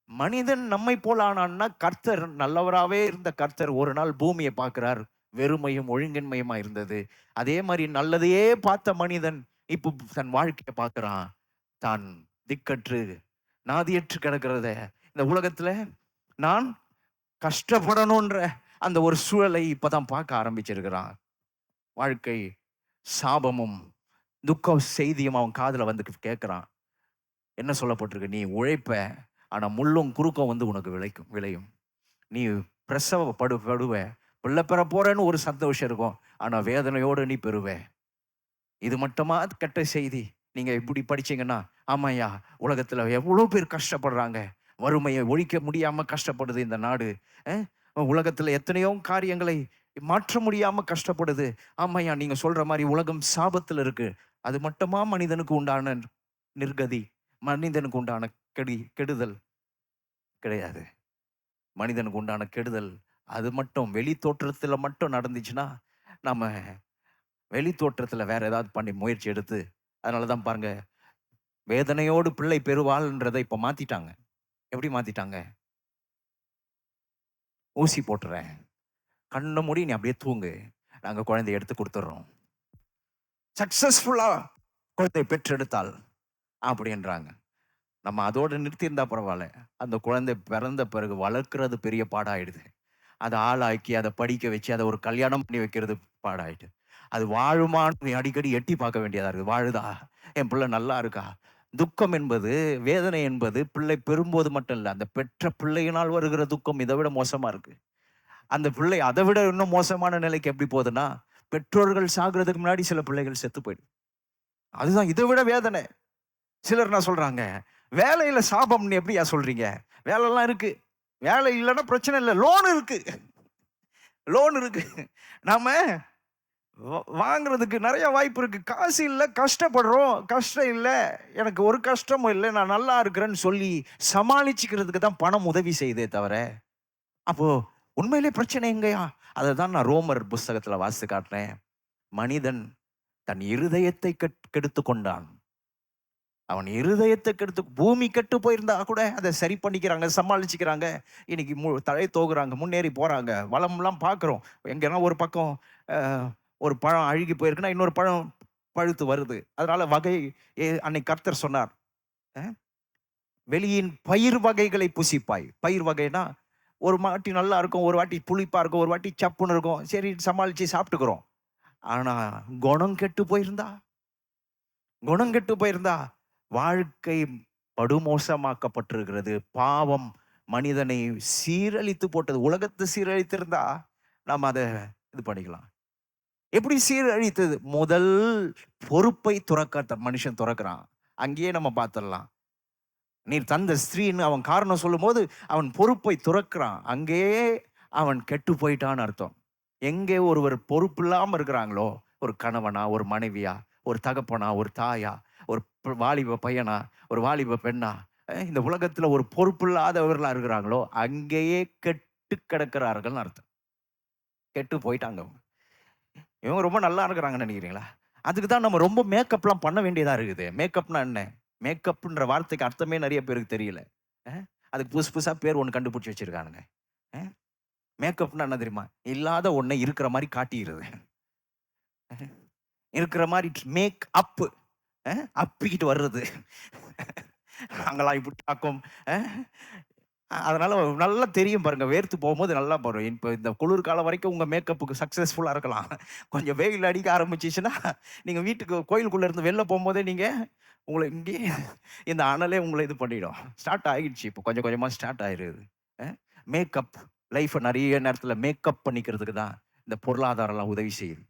மனிதன் நம்மை போல ஆனான்னா, கர்த்தர் நல்லவராகவே இருந்த கர்த்தர் ஒரு நாள் பூமியை பார்க்கிறார், வெறுமையும் ஒழுங்கின்மையுமா இருந்தது. அதே மாதிரி நல்லதையே பார்த்த மனிதன் இப்போ தன் வாழ்க்கையை பார்க்கிறான். தான் திக்கற்று நாதியற்று கிடக்கிறத, இந்த உலகத்துல நான் கஷ்டப்படணுன்ற அந்த ஒரு சூழலை இப்பதான் பார்க்க ஆரம்பிச்சிருக்கிறான். வாழ்க்கை சாபமும் துக்க செய்தியும் அவன் காதுல வந்து கேட்கிறான். என்ன சொல்லப்பட்டிருக்கு? நீ உழைப்ப, ஆனா முள்ளும் குறுக்கம் வந்து உனக்கு விளையும். நீ பிரசவப்படுவ, பிள்ளை பெற போறேன்னு ஒரு சந்தோஷம் இருக்கும், ஆனா வேதனையோடு நீ பெறுவ. இது மட்டுமா கெட்ட செய்தி? நீங்க இப்படி படிச்சீங்கன்னா, ஆமாய்யா, உலகத்துல எவ்வளவு பேர் கஷ்டப்படுறாங்க, வறுமையை ஒழிக்க முடியாம கஷ்டப்படுது இந்த நாடு. உலகத்துல எத்தனையோ காரியங்களை மாற்ற முடியாம கஷ்டப்படுது. ஆமாய்யா, நீங்க சொல்ற மாதிரி உலகம் சாபத்துல இருக்கு. அது மட்டுமா மனிதனுக்கு உண்டான நிர்கதி, மனிதனுக்கு உண்டான கெடுதல்? கிடையாது. மனிதனுக்கு உண்டான கெடுதல் அது மட்டும் வெளி தோற்றத்துல மட்டும் நடந்துச்சுன்னா, நம்ம வெளி தோற்றத்துல வேற ஏதாவது பண்ணி முயற்சி எடுத்து, அதனாலதான் பாருங்க, வேதனையோடு பிள்ளை பெறுவாள்ன்றதை இப்ப மாத்திட்டாங்க. எப்படி மாத்திட்டாங்க? ஊசி போட்டுறேன், கண்ணை மூடி நீ அப்படியே தூங்கு, நாங்க குழந்தைய எடுத்து கொடுத்துட்றோம். சக்சஸ்ஃபுல்லா குழந்தை பெற்றெடுத்தால் அப்படின்றாங்க. நம்ம அதோடு நிறுத்தியிருந்தா பரவாயில்ல. அந்த குழந்தை பிறந்த பிறகு வளர்க்கறது பெரிய பாடாயிடுது. அதை ஆளாக்கி அதை படிக்க வச்சு அதை ஒரு கல்யாணம் பண்ணி வைக்கிறது பாடாயிட்டு. அது வாழுமான்னு அடிக்கடி எட்டி பார்க்க வேண்டியதா இருக்குது. வாழுதா, என் பிள்ளை நல்லா இருக்கா? துக்கம் என்பது, வேதனை என்பது பிள்ளை பெறும்போது மட்டும் இல்லை, அந்த பெற்ற பிள்ளையினால் வருகிற துக்கம் இதை விட மோசமா இருக்கு. அந்த பிள்ளை அதை விட இன்னும் மோசமான நிலைக்கு எப்படி போகுதுன்னா, பெற்றோர்கள் சாகிறதுக்கு முன்னாடி சில பிள்ளைகள் செத்து போயிடும். அதுதான் இதை விட வேதனை. சிலர் என்ன சொல்றாங்க, வேலையில சாபம்னு எப்படியா சொல்றீங்க? வேலைலாம் இருக்கு, வேலை இல்லைன்னா பிரச்சனை இல்லை, லோன் இருக்கு, லோன் இருக்கு, நாம வாங்குறதுக்கு நிறைய வாய்ப்பு இருக்கு. காசு இல்லை, கஷ்டப்படுறோம், கஷ்டம் இல்லை, எனக்கு ஒரு கஷ்டமும் இல்லை, நான் நல்லா இருக்கிறேன்னு சொல்லி சமாளிச்சுக்கிறதுக்கு தான் பணம் உதவி செய்தே தவிர, அப்போ உண்மையிலே பிரச்சனை எங்கயா? அதை தான் நான் ரோமர் புஸ்தகத்துல வாசித்து காட்டுறேன். மனிதன் தன் இருதயத்தை கெடுத்து கொண்டான். அவன் இருதயத்தை கெடுத்து, பூமி கெட்டு போயிருந்தா கூட அதை சரி பண்ணிக்கிறாங்க, சமாளிச்சுக்கிறாங்க. இன்னைக்கு தலை தோகுறாங்க, முன்னேறி போறாங்க, வளம்லாம் பார்க்குறோம். எங்கன்னா ஒரு பக்கம் ஒரு பழம் அழுகி போயிருக்குன்னா இன்னொரு பழம் பழுத்து வருது. அதனால வகை அன்னைக்கு கர்த்தர் சொன்னார், வெளியின் பயிர் வகைகளை புசிப்பாய். பயிர் வகைனா ஒரு வாட்டி நல்லா இருக்கும், ஒரு வாட்டி புளிப்பா இருக்கும், ஒரு வாட்டி சப்புன்னு இருக்கும். சரி சமாளிச்சு சாப்பிட்டுக்கிறோம். ஆனா குணம் கெட்டு போயிருந்தா, குணம் கெட்டு போயிருந்தா வாழ்க்கை படுமோசமாக்கப்பட்டிருக்கிறது. பாவம் மனிதனை சீரழித்து போட்டது. உலகத்தை சீரழித்திருந்தா நாம் அதை இது பண்ணிக்கலாம். எப்படி சீரழித்தது? முதல் பொறுப்பை துறக்க மனுஷன் துறக்கிறான். அங்கேயே நம்ம பார்த்துடலாம். நீர் தந்த ஸ்திரீன்னு அவன் காரணம் சொல்லும் போது அவன் பொறுப்பை துறக்கிறான். அங்கேயே அவன் கெட்டு போயிட்டான்னு அர்த்தம். எங்கே ஒருவர் பொறுப்பு இல்லாம இருக்கிறாங்களோ, ஒரு கணவனா, ஒரு மனைவியா, ஒரு தகப்பனா, ஒரு தாயா, ஒரு வாலிப பையனா, ஒரு வாலிப பெண்ணா, இந்த உலகத்துல ஒரு பொறுப்பு இல்லாதவர்களா இருக்கிறாங்களோ, அங்கேயே கெட்டு கிடக்கிறார்கள் அர்த்தம். கெட்டு போயிட்டாங்க. இவங்க ரொம்ப நல்லா இருக்கிறாங்கன்னு நினைக்கிறீங்களா? அதுக்கு தான் நம்ம ரொம்ப மேக்கப்லாம் பண்ண வேண்டியதா இருக்குது. மேக்கப்னா என்ன? மேக்கப்ன்ற வார்த்தைக்கு அர்த்தமே நிறைய பேருக்கு தெரியல. அதுக்கு புதுசு புதுசா பேர் ஒன்று கண்டுபிடிச்சி வச்சிருக்கானுங்க. மேக்கப்னா என்ன தெரியுமா? இல்லாத ஒன்றை இருக்கிற மாதிரி காட்டிடுறது. இருக்கிற மாதிரி மேக் அப், அப்பிக்கிட்டு வர்றது. நாங்களாம் இப்படி தாக்கும். அதனால நல்லா தெரியும் பாருங்க, வேர்த்து போகும்போது நல்லா போறோம். இப்போ இந்த குளிர்காலம் வரைக்கும் உங்க மேக்கப்புக்கு சக்சஸ்ஃபுல்லா இருக்கலாம். கொஞ்சம் வெயில் அடிக்க ஆரம்பிச்சிச்சுன்னா நீங்க வீட்டுக்கு கோயிலுக்குள்ள இருந்து வெளில போகும்போதே நீங்க உங்களை இங்கே இந்த அனலே உங்களை இது பண்ணிடும். ஸ்டார்ட் ஆகிடுச்சு, இப்போ கொஞ்சம் கொஞ்சமா ஸ்டார்ட் ஆயிடுது. மேக்கப் லைஃப்பை நிறைய நேரத்தில் மேக்கப் பண்ணிக்கிறதுக்கு தான் இந்த பொருளாதாரம்லாம் உதவி செய்யுது.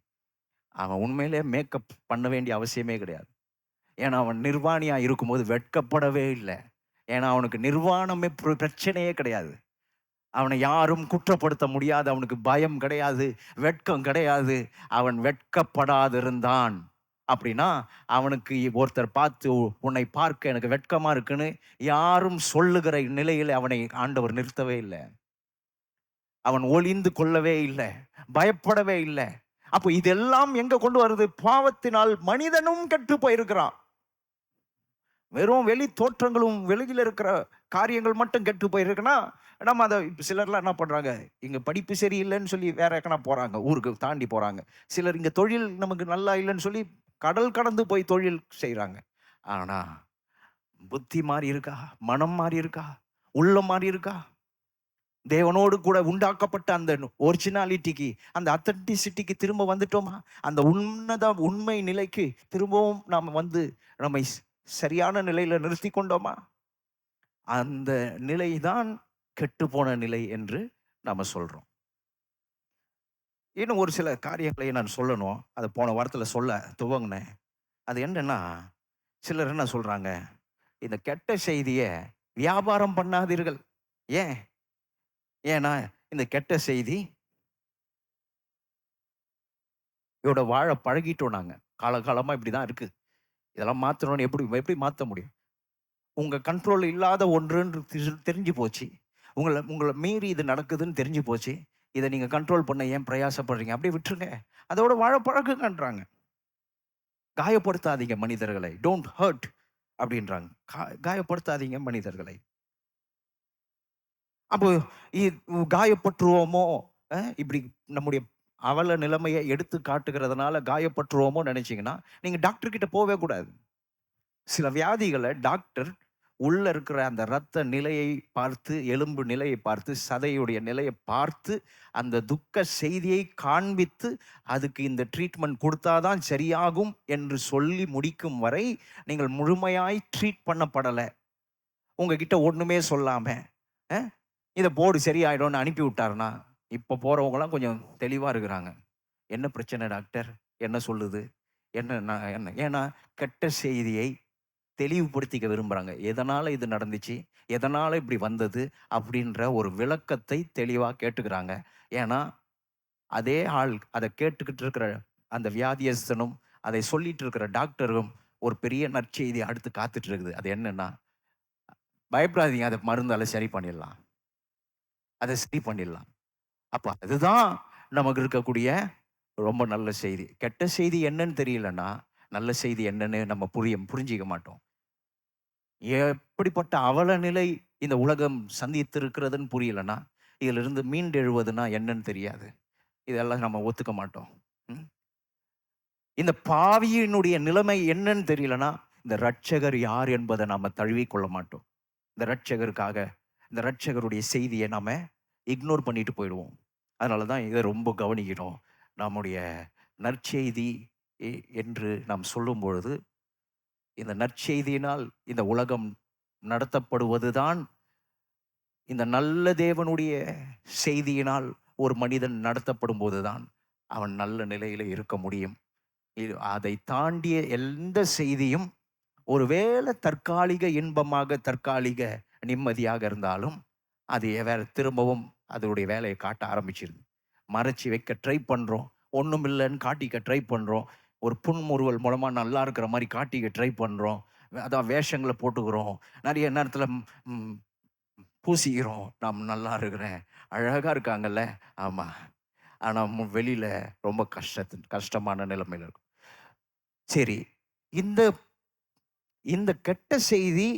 அவன் உண்மையிலே மேக்கப் பண்ண வேண்டிய அவசியமே கிடையாது. ஏன்னா அவன் நிர்வாணியா இருக்கும்போது வெட்கப்படவே இல்லை. ஏன்னா அவனுக்கு நிர்வாணமே பிரச்சனையே கிடையாது. அவனை யாரும் குற்றப்படுத்த முடியாது. அவனுக்கு பயம் கிடையாது, வெட்கம் கிடையாது. அவன் வெட்கப்படாதிருந்தான் அப்படின்னா அவனுக்கு ஒருத்தர் பார்த்து உன்னை பார்க்க எனக்கு வெட்கமா இருக்குன்னு யாரும் சொல்லுகிற நிலையில் அவனை ஆண்டவர் நிறுத்தவே இல்லை. அவன் ஒளிந்து கொள்ளவே இல்லை, பயப்படவே இல்லை. அப்போ இதெல்லாம் எங்க கொண்டு வருது? பாவத்தினால் மனிதனும் கெட்டு போயிருக்கிறான். வெறும் வெளி தோற்றங்களும் வெளியில் இருக்கிற காரியங்கள் மட்டும் கெட்டு போயிருக்குன்னா நம்ம அதை சிலர்லாம் என்ன பண்றாங்க, இங்க படிப்பு சரியில்லைன்னு சொல்லி வேற எக்கனா போறாங்க, ஊருக்கு தாண்டி போறாங்க. சிலர் இங்க தொழில் நமக்கு நல்லா இல்லைன்னு சொல்லி கடல் கடந்து போய் தொழில் செய்யறாங்க. ஆனா புத்தி மாறி இருக்கா? மனம் மாறி இருக்கா? உள்ளம் மாறி இருக்கா? தேவனோடு கூட உண்டாக்கப்பட்ட அந்த ஒரிஜினாலிட்டிக்கு, அந்த அத்தன்டிசிட்டிக்கு திரும்ப வந்துட்டோமா? அந்த உன்னத உண்மை நிலைக்கு திரும்பவும் நாம் வந்து நம்மை சரியான நிலையில நிறுத்தி கொண்டோமா? அந்த நிலைதான் கெட்டுப்போன நிலை என்று நாம சொல்றோம். இன்னும் ஒரு சில காரியங்களை நான் சொல்லணும். அதை போன வாரத்தில் சொல்ல துவங்கினேன். அது என்னன்னா, சிலர் என்ன சொல்றாங்க, இந்த கெட்ட செய்தியை வியாபாரம் பண்ணாதீர்கள். ஏன்? ஏன்னா இந்த கெட்ட செய்தி இதோட வாழ பழகிட்டோம் நாங்க. காலகாலமா இப்படிதான் இருக்கு. இதெல்லாம் மாற்றணும்னு எப்படி மாற்ற முடியும்? உங்க கண்ட்ரோல் இல்லாத ஒன்றுன்னு தெரிஞ்சு போச்சு. உங்களை மீறி இது நடக்குதுன்னு தெரிஞ்சு போச்சு. இதை நீங்க கண்ட்ரோல் பண்ண ஏன் பிரயாசப்படுறீங்க? அப்படியே விட்டுருங்க. அதோட வாழ பழகுங்கன்றாங்க. காயப்படுத்தாதீங்க மனிதர்களை. டோன்ட் ஹர்ட் அப்படின்றாங்க. காயப்படுத்தாதீங்க மனிதர்களை. அப்போ காயப்பட்டுருவோமோ, இப்படி நம்முடைய அவல நிலைமையை எடுத்து காட்டுகிறதுனால காயப்பட்டுருவோமோ நினைச்சீங்கன்னா நீங்க டாக்டர் கிட்ட போவே கூடாது. சில வியாதிகளை டாக்டர் உள்ள இருக்கிற அந்த இரத்த நிலையை பார்த்து, எலும்பு நிலையை பார்த்து, சதையுடைய நிலையை பார்த்து, அந்த துக்க செய்தியை காண்பித்து அதுக்கு இந்த ட்ரீட்மெண்ட் கொடுத்தாதான் சரியாகும் என்று சொல்லி முடிக்கும் வரை நீங்கள் முழுமையாய் ட்ரீட் பண்ணப்படலை. உங்ககிட்ட ஒண்ணுமே சொல்லாம இதை போர்டு சரியாயிடும்னு அனுப்பி விட்டாருன்னா, இப்போ போறவங்களாம் கொஞ்சம் தெளிவா இருக்கிறாங்க. என்ன பிரச்சனை டாக்டர்? என்ன சொல்லுது? என்ன? ஏன்னா கெட்ட செய்தியை தெளிவுபடுத்திக்க விரும்புகிறாங்க. எதனால் இது நடந்துச்சு, எதனால் இப்படி வந்தது அப்படின்ற ஒரு விளக்கத்தை தெளிவாக கேட்டுக்கிறாங்க. ஏன்னா அதே ஆள் அதை கேட்டுக்கிட்டு இருக்கிற அந்த வியாதியஸ்தனும் அதை சொல்லிட்டு இருக்கிற டாக்டரும் ஒரு பெரிய நற்செய்தி அடுத்து காத்துட்டு இருக்குது. அது என்னன்னா, பயப்படாதீங்க, அதை மருந்தால சரி பண்ணிடலாம், அதை சரி பண்ணிடலாம். அப்போ அதுதான் நமக்கு இருக்கக்கூடிய ரொம்ப நல்ல செய்தி. கெட்ட செய்தி என்னன்னு தெரியலன்னா நல்ல செய்தி என்னன்னு நம்ம புரிஞ்சிக்க மாட்டோம். எப்படிப்பட்ட அவல நிலை இந்த உலகம் சந்தித்திருக்கிறதுன்னு புரியலன்னா, இதிலிருந்து மீண்டெழுவதுன்னா என்னன்னு தெரியாது. இதெல்லாம் நம்ம ஒத்துக்க மாட்டோம். இந்த பாவியினுடைய நிலைமை என்னன்னு தெரியலனா, இந்த ரட்சகர் யார் என்பதை நாம தழுவிக்கொள்ள மாட்டோம். இந்த ரட்சகருக்காக, இந்த ரட்சகருடைய செய்தியை நாம இக்னோர் பண்ணிட்டு போயிடுவோம். அதனால தான் இதை ரொம்ப கவனிக்கணும். நம்முடைய நற்செய்தி என்று நாம் சொல்லும் பொழுது, இந்த நற்செய்தியினால் இந்த உலகம் நடத்தப்படுவதுதான், இந்த நல்ல தேவனுடைய செய்தியினால் ஒரு மனிதன் நடத்தப்படும் போதுதான் அவன் நல்ல நிலையில இருக்க முடியும். அதை தாண்டிய எந்த செய்தியும் ஒருவேளை தற்காலிக இன்பமாக, தற்காலிக நிம்மதியாக இருந்தாலும் அது வேற திரும்பவும் அதனுடைய வேலையை காட்ட ஆரம்பிச்சிருது. மறைச்சி வைக்க ட்ரை பண்றோம், ஒன்றும் இல்லைன்னு காட்டிக்க ட்ரை பண்றோம், ஒரு புன்முறுவல் மூலமா நல்லா இருக்கிற மாதிரி காட்டிக்க ட்ரை பண்றோம், அதான் வேஷங்களை போட்டுக்கிறோம், நிறைய நேரத்தில் பூசிக்கிறோம், நான் நல்லா இருக்கிறேன், அழகா இருக்காங்கல்ல, ஆமா, ஆனா வெளியில ரொம்ப கஷ்டமான நிலைமையில இருக்கும். சரி, இந்த இந்த கெட்ட செய்தி,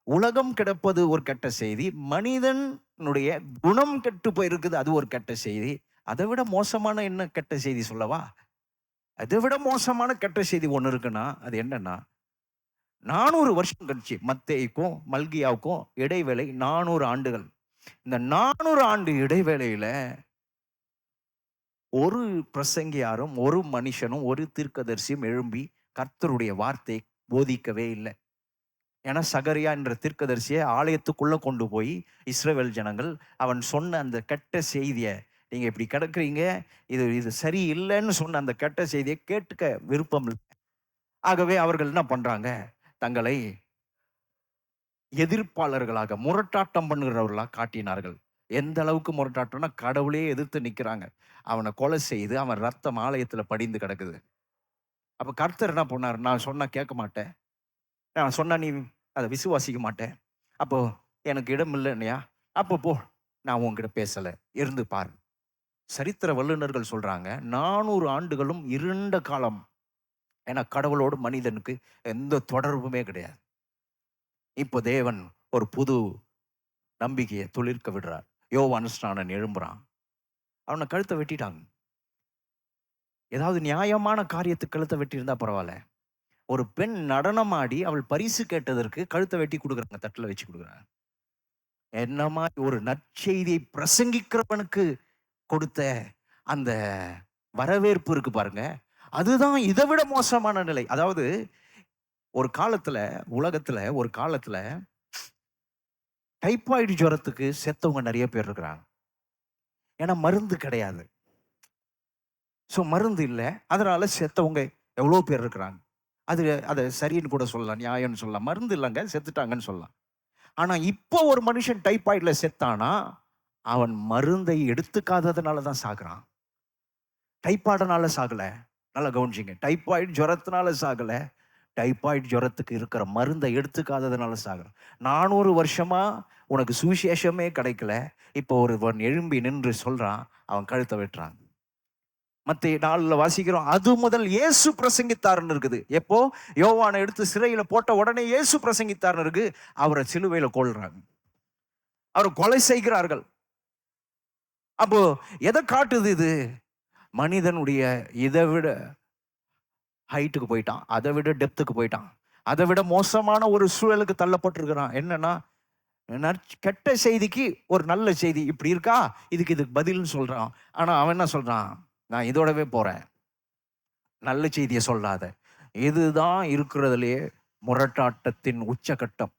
உலகம் கிடப்பது ஒரு கெட்ட செய்தி, மனிதனுடைய குணம் கெட்டு போயிருக்குது, அது ஒரு கெட்ட செய்தி. அதை விட மோசமான என்ன கெட்ட செய்தி சொல்லவா? அதை விட மோசமான கெட்ட செய்தி ஒன்று இருக்குன்னா அது என்னன்னா, 400 வருஷம் கழிச்சு, மத்தேயுக்கும் மல்கியாவுக்கும் இடைவேளை 400 ஆண்டுகள். இந்த 400 ஆண்டு இடைவேளையில ஒரு பிரசங்கியாரும், ஒரு மனுஷனும், ஒரு தீர்க்கதரிசியும் எழும்பி கர்த்தருடைய வார்த்தை போதிக்கவே இல்லை. ஏன்னா சகரியா என்ற தீர்க்கதரிசியை ஆலயத்துக்குள்ள கொண்டு போய் இஸ்ரவேல் ஜனங்கள் அவன் சொன்ன அந்த கெட்ட செய்தியை, நீங்க இப்படி கிடக்குறீங்க, இது சரி இல்லைன்னு சொன்ன அந்த கெட்ட செய்தியை கேட்டுக்க விருப்பம் இல்லை. ஆகவே அவர்கள் என்ன பண்றாங்க, தங்களை எதிர்ப்பாளர்களாக, முரட்டாட்டம் பண்ணுகிறவர்களாக காட்டினார்கள். எந்த அளவுக்கு முரட்டாட்டம்னா, கடவுளே எதிர்த்து நிற்கிறாங்க. அவனை கொலை செய்து அவன் ரத்தம் ஆலயத்தில் படிந்து கிடக்குது. அப்ப கர்த்தர் என்ன பண்ணார், நான் சொன்னா கேட்க மாட்டேன், நான் சொன்னா நீ அதை விசுவாசிக்க மாட்டேன், அப்போ எனக்கு இடம் இல்லைன்னையா, அப்போ போ, நான் உன்கிட்ட பேசலை, இருந்து பாரு. சரித்திர வல்லுநர்கள் சொல்றாங்க 400 ஆண்டுகளும் இருண்ட காலம். ஏன்னா கடவுளோடு மனிதனுக்கு எந்த தொடர்புமே கிடையாது. இப்போ தேவன் ஒரு புது நம்பிக்கையை துளிர்க்க விடுறார். யோவான் ஸ்நானன் எழும்புறான், அவனை கழுத்தை வெட்டிட்டாங்க. ஏதாவது நியாயமான காரியத்துக்கு கழுத்தை வெட்டி இருந்தா பரவாயில்ல, ஒரு பெண் நடனமாடி அவள் பரிசு கேட்டதற்கு கழுத்தை வெட்டி கொடுக்குறாங்க, தட்டில் வச்சு கொடுக்குறாங்க. என்ன மாதிரி ஒரு நற்செய்தியை பிரசங்கிக்கிறவனுக்கு கொடுத்த அந்த வரவேற்பு இருக்கு பாருங்க, அதுதான் இதை விட மோசமான நிலை. அதாவது ஒரு காலத்துல, உலகத்துல ஒரு காலத்துல டைபாய்டு ஜுரத்துக்கு செத்தவங்க நிறைய பேர் இருக்கிறாங்க. ஏன்னா மருந்து கிடையாது. ஸோ மருந்து இல்லை, அதனால செத்தவங்க எவ்வளோ பேர் இருக்கிறாங்க. அதை சரின்னு கூட சொல்லலாம், நியாயம்னு சொல்லலாம். மருந்து இல்லைங்க, செத்துட்டாங்கன்னு சொல்லலாம். ஆனா இப்போ ஒரு மனுஷன் டைபாய்டுல செத்தானா, அவன் மருந்தை எடுத்துக்காததுனால தான் சாகுறான். டைபாய்டுனால சாகல, நல்லா கவனிச்சிங்க, டைபாய்டு ஜுரத்தினால சாகல, டைபாய்டு ஜுரத்துக்கு இருக்கிற மருந்தை எடுத்துக்காததுனால சாகுறான். 400 வருஷமா உனக்கு சுவிசேஷமே கிடைக்கல, இப்போ ஒருவன் எழும்பி நின்று சொல்றான், அவன் கழுத்தை வெட்டுறான். மத்திய 4 வாசிக்கிறோம், அது முதல் இயேசு பிரசங்கித்தார்னு இருக்குது. எப்போ யோவானை எடுத்து சிறையில போட்ட உடனே இயேசு பிரசங்கித்தார்னு இருக்கு. அவரை சிலுவையில கொல்றாங்க, அவரை கொலை செய்கிறார்கள். அப்போ எதை காட்டுது இது? மனிதனுடைய இதை விட ஹைட்டுக்கு போயிட்டான், அதை விட டெப்த்துக்கு போயிட்டான், அதை விட மோசமான ஒரு சூழலுக்கு தள்ளப்பட்டிருக்கிறான். என்னன்னா, கெட்ட செய்திக்கு ஒரு நல்ல செய்தி இப்படி இருக்கா, இதுக்கு பதில்னு சொல்றான். ஆனா அவன் என்ன சொல்றான், நான் இதோடவே போறேன், நல்ல செய்தியை சொல்லாத. இதுதான் இருக்கிறதுலே முரட்டாட்டத்தின் உச்சகட்டம்.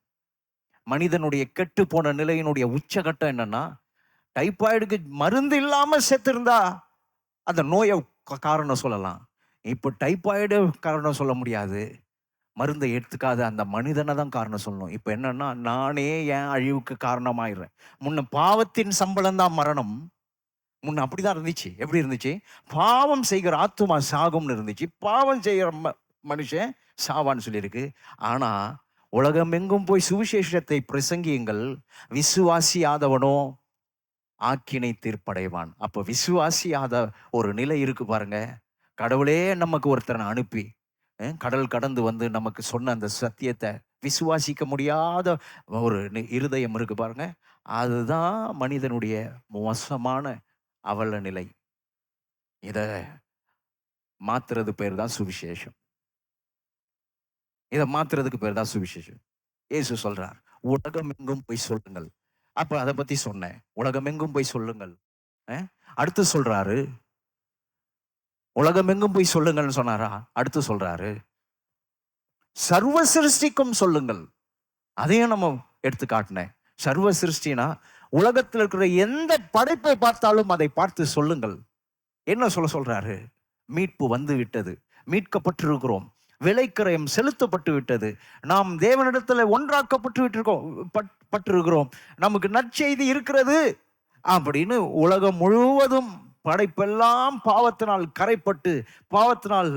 மனிதனுடைய கெட்டு போன நிலையினுடைய உச்சகட்டம் என்னன்னா, டைபாய்டுக்கு மருந்து இல்லாம செத்திருந்தா அந்த நோயை காரணம் சொல்லலாம். இப்போ டைபாய்டு காரணம் சொல்ல முடியாது, மருந்தை எடுத்துக்காத அந்த மனிதனை தான் காரணம் சொல்லணும். இப்போ என்னன்னா, நானே என் அழிவுக்கு காரணமாயிடுறேன். முன்ன பாவத்தின் சம்பளம் தான் மரணம். முன்ன அப்படிதான் இருந்துச்சு. எப்படி இருந்துச்சு? பாவம் செய்கிற ஆத்துமா சாகும்னு இருந்துச்சு, பாவம் செய்கிற மனுஷன் சாவான்னு சொல்லியிருக்கு. ஆனா உலகமெங்கும் போய் சுவிசேஷத்தை பிரசங்கியுங்கள், விசுவாசியாதவனோ ஆக்கினை தீர்ப்படைவான். அப்போ விசுவாசியாத ஒரு நிலை இருக்கு பாருங்க. கடவுளே நமக்கு ஒருத்தனை அனுப்பி கடல் கடந்து வந்து நமக்கு சொன்ன அந்த சத்தியத்தை விசுவாசிக்க முடியாத ஒரு இருதயம் இருக்கு பாருங்க, அதுதான் மனிதனுடைய மோசமான அவல நிலை. இத மாத்துறது பேர் தான் சுவிசேஷம். இதை மாத்துறதுக்கு பேர் தான் சுவிசேஷம். இயேசு சொல்றார், உலகம் எங்கும் போய் சொல்லுங்கள். அப்ப அதை பத்தி சொன்னேன், உலகம் எங்கும் போய் சொல்லுங்கள். அடுத்து சொல்றாரு, உலகம் எங்கும் போய் சொல்லுங்கள்னு சொன்னாரா? அடுத்து சொல்றாரு, சர்வ சிருஷ்டிக்கும் சொல்லுங்கள். அதையும் நம்ம எடுத்து காட்டினேன். சர்வ சிருஷ்டினா உலகத்தில் இருக்கிற எந்த படைப்பை பார்த்தாலும் அதை பார்த்து சொல்லுங்கள். என்ன சொல்றாரு? மீட்பு வந்து விட்டது, மீட்கப்பட்டிருக்கிறோம், விலைக்கிரயம் செலுத்தப்பட்டு விட்டது, நாம் தேவனிடத்துல ஒன்றாக்கப்பட்டிருக்கிறோம், நமக்கு நற்செய்தி இருக்கிறது அப்படின்னு உலகம் முழுவதும் படைப்பெல்லாம் பாவத்தினால் கரைப்பட்டு பாவத்தினால்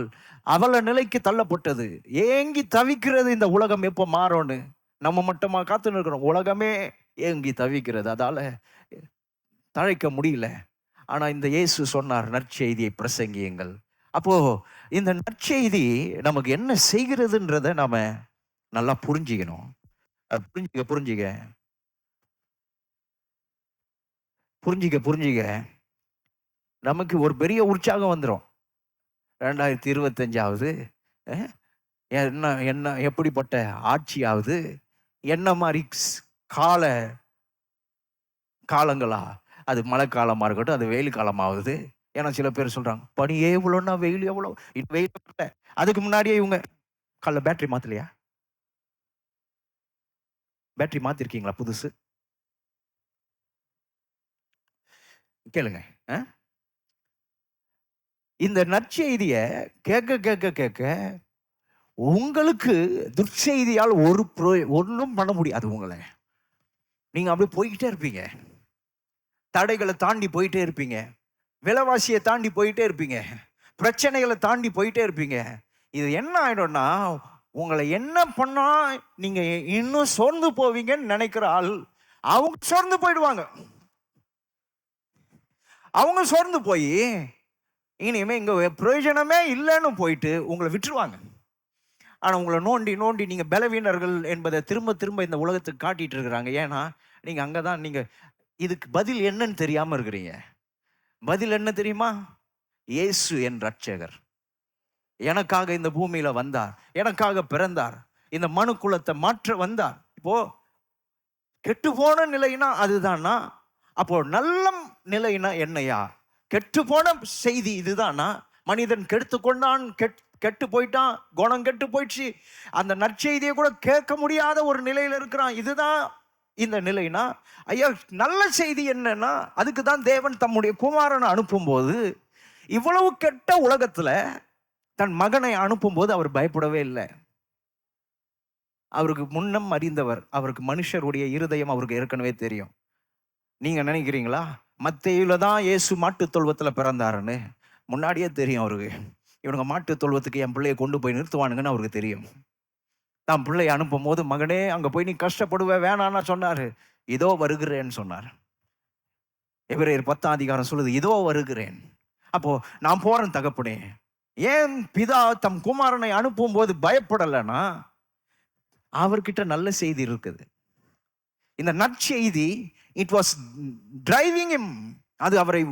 அவல நிலைக்கு தள்ளப்பட்டது. ஏங்கி தவிக்கிறது இந்த உலகம் எப்போ மாறும்னு. நம்ம மட்டுமா காத்துன்னு இருக்கிறோம்? உலகமே ஏங்கி தவிக்கிறது, அதால தழைக்க முடியல. ஆனா இந்த இயேசு சொன்னார், நற்செய்தியை பிரசங்கியுங்கள். அப்போ இந்த நற்செய்தி நமக்கு என்ன செய்கிறதுன்றத நாம நல்லா புரிஞ்சுக்கணும். புரிஞ்சிக்க நமக்கு ஒரு பெரிய உற்சாகம் வந்துடும். 2025 என்ன என்ன எப்படிப்பட்ட ஆட்சியாவது, என்ன மாதிரி காலங்களா, அது மழை காலமா இருக்கட்டும், அது வெயில் காலமாகுது. ஏன்னா சில பேர் சொல்றாங்க, பனியே எவ்வளோன்னா வெயில் எவ்வளோ, வெயில். அதுக்கு முன்னாடியே இவங்க காலைல பேட்டரி மாத்தலையா? பேட்டரி மாத்திருக்கீங்களா புதுசு? கேளுங்க. இந்த நற்செய்திய கேட்க உங்களுக்கு துர்ச்செய்தியால் ஒன்றும் பண்ண முடியாது. உங்களை நீங்க அப்படி போய்கிட்டே இருப்பீங்க, தடைகளை தாண்டி போயிட்டே இருப்பீங்க, விலைவாசியை தாண்டி போயிட்டே இருப்பீங்க, பிரச்சனைகளை தாண்டி போயிட்டே இருப்பீங்க. இது என்ன ஆயிடும்னா, உங்களை என்ன பண்ணா நீங்க இன்னும் சோர்ந்து போவீங்கன்னு நினைக்கிற ஆள் அவங்க சோர்ந்து போயிடுவாங்க. அவங்க சோர்ந்து போய் இனிமே இங்க பிரயோஜனமே இல்லைன்னு போயிட்டு உங்களை விட்டுருவாங்க. ஆனா உங்களை நோண்டி நீங்க பலவீனர்கள் என்பதை திரும்ப இந்த உலகத்துக்கு காட்டிட்டு இருக்கிறாங்க. ஏன்னா நீங்க அங்கதான், நீங்க இதுக்கு பதில் என்னன்னு தெரியாம இருக்கிறீங்க. பதில் என்ன தெரியுமா? இயேசு என் ரட்சகர் எனக்காக இந்த பூமியில வந்தார், எனக்காக பிறந்தார், இந்த மனு குலத்தை மாற்ற வந்தார். இப்போ கெட்டு போன நிலைனா அதுதானா? அப்போ நல்ல நிலைனா என்னையா? கெட்டு போன செய்தி இதுதானா? மனிதன் கெடுத்து கொண்டான், கெட்டு போயிட்டான், குணம் கெட்டு போயிடுச்சு, அந்த நற்செய்தியை கூட கேட்க முடியாத ஒரு நிலையில இருக்கிறான், இதுதான் இந்த நிலைனா? ஐயா, நல்ல செய்தி என்னன்னா, அதுக்கு தான் தேவன் தம்முடைய குமாரனை அனுப்பும் போது, இவ்வளவு கெட்ட உலகத்துல தன் மகனை அனுப்பும் போது அவர் பயப்படவே இல்லை. அவருக்கு முன்னம் அறிந்தவர், அவருக்கு மனுஷருடைய இருதயம் அவருக்கு ஏற்கனவே தெரியும். நீங்க நினைக்கிறீங்களா மத்தேயுல தான் இயேசு மாட்டு தொழுவத்துல பிறந்தாருன்னு? முன்னாடியே தெரியும் அவருக்கு. இவனுங்க மாட்டு தொழுவத்துக்கு என் பிள்ளையை கொண்டு போய் நிறுத்துவானுங்கன்னு அவருக்கு தெரியும். தான் பிள்ளையை அனுப்பும் போது, மகனே அங்க போய் நீ கஷ்டப்படுவ வேணான்னா சொன்னாரு. இதோ வருகிறேன்னு சொன்னார். எபிரேயர் 10 சொல்லுது, இதோ வருகிறேன். அப்போ நான் போறேன் தகப்பனே. ஏன் பிதா தம் குமாரனை அனுப்பும் போது பயப்படலைன்னா, அவர்கிட்ட நல்ல செய்தி இருக்குது. இந்த நற்செய்தி இட் வாஸ் டிரைவிங் ஹிம், அது அவரை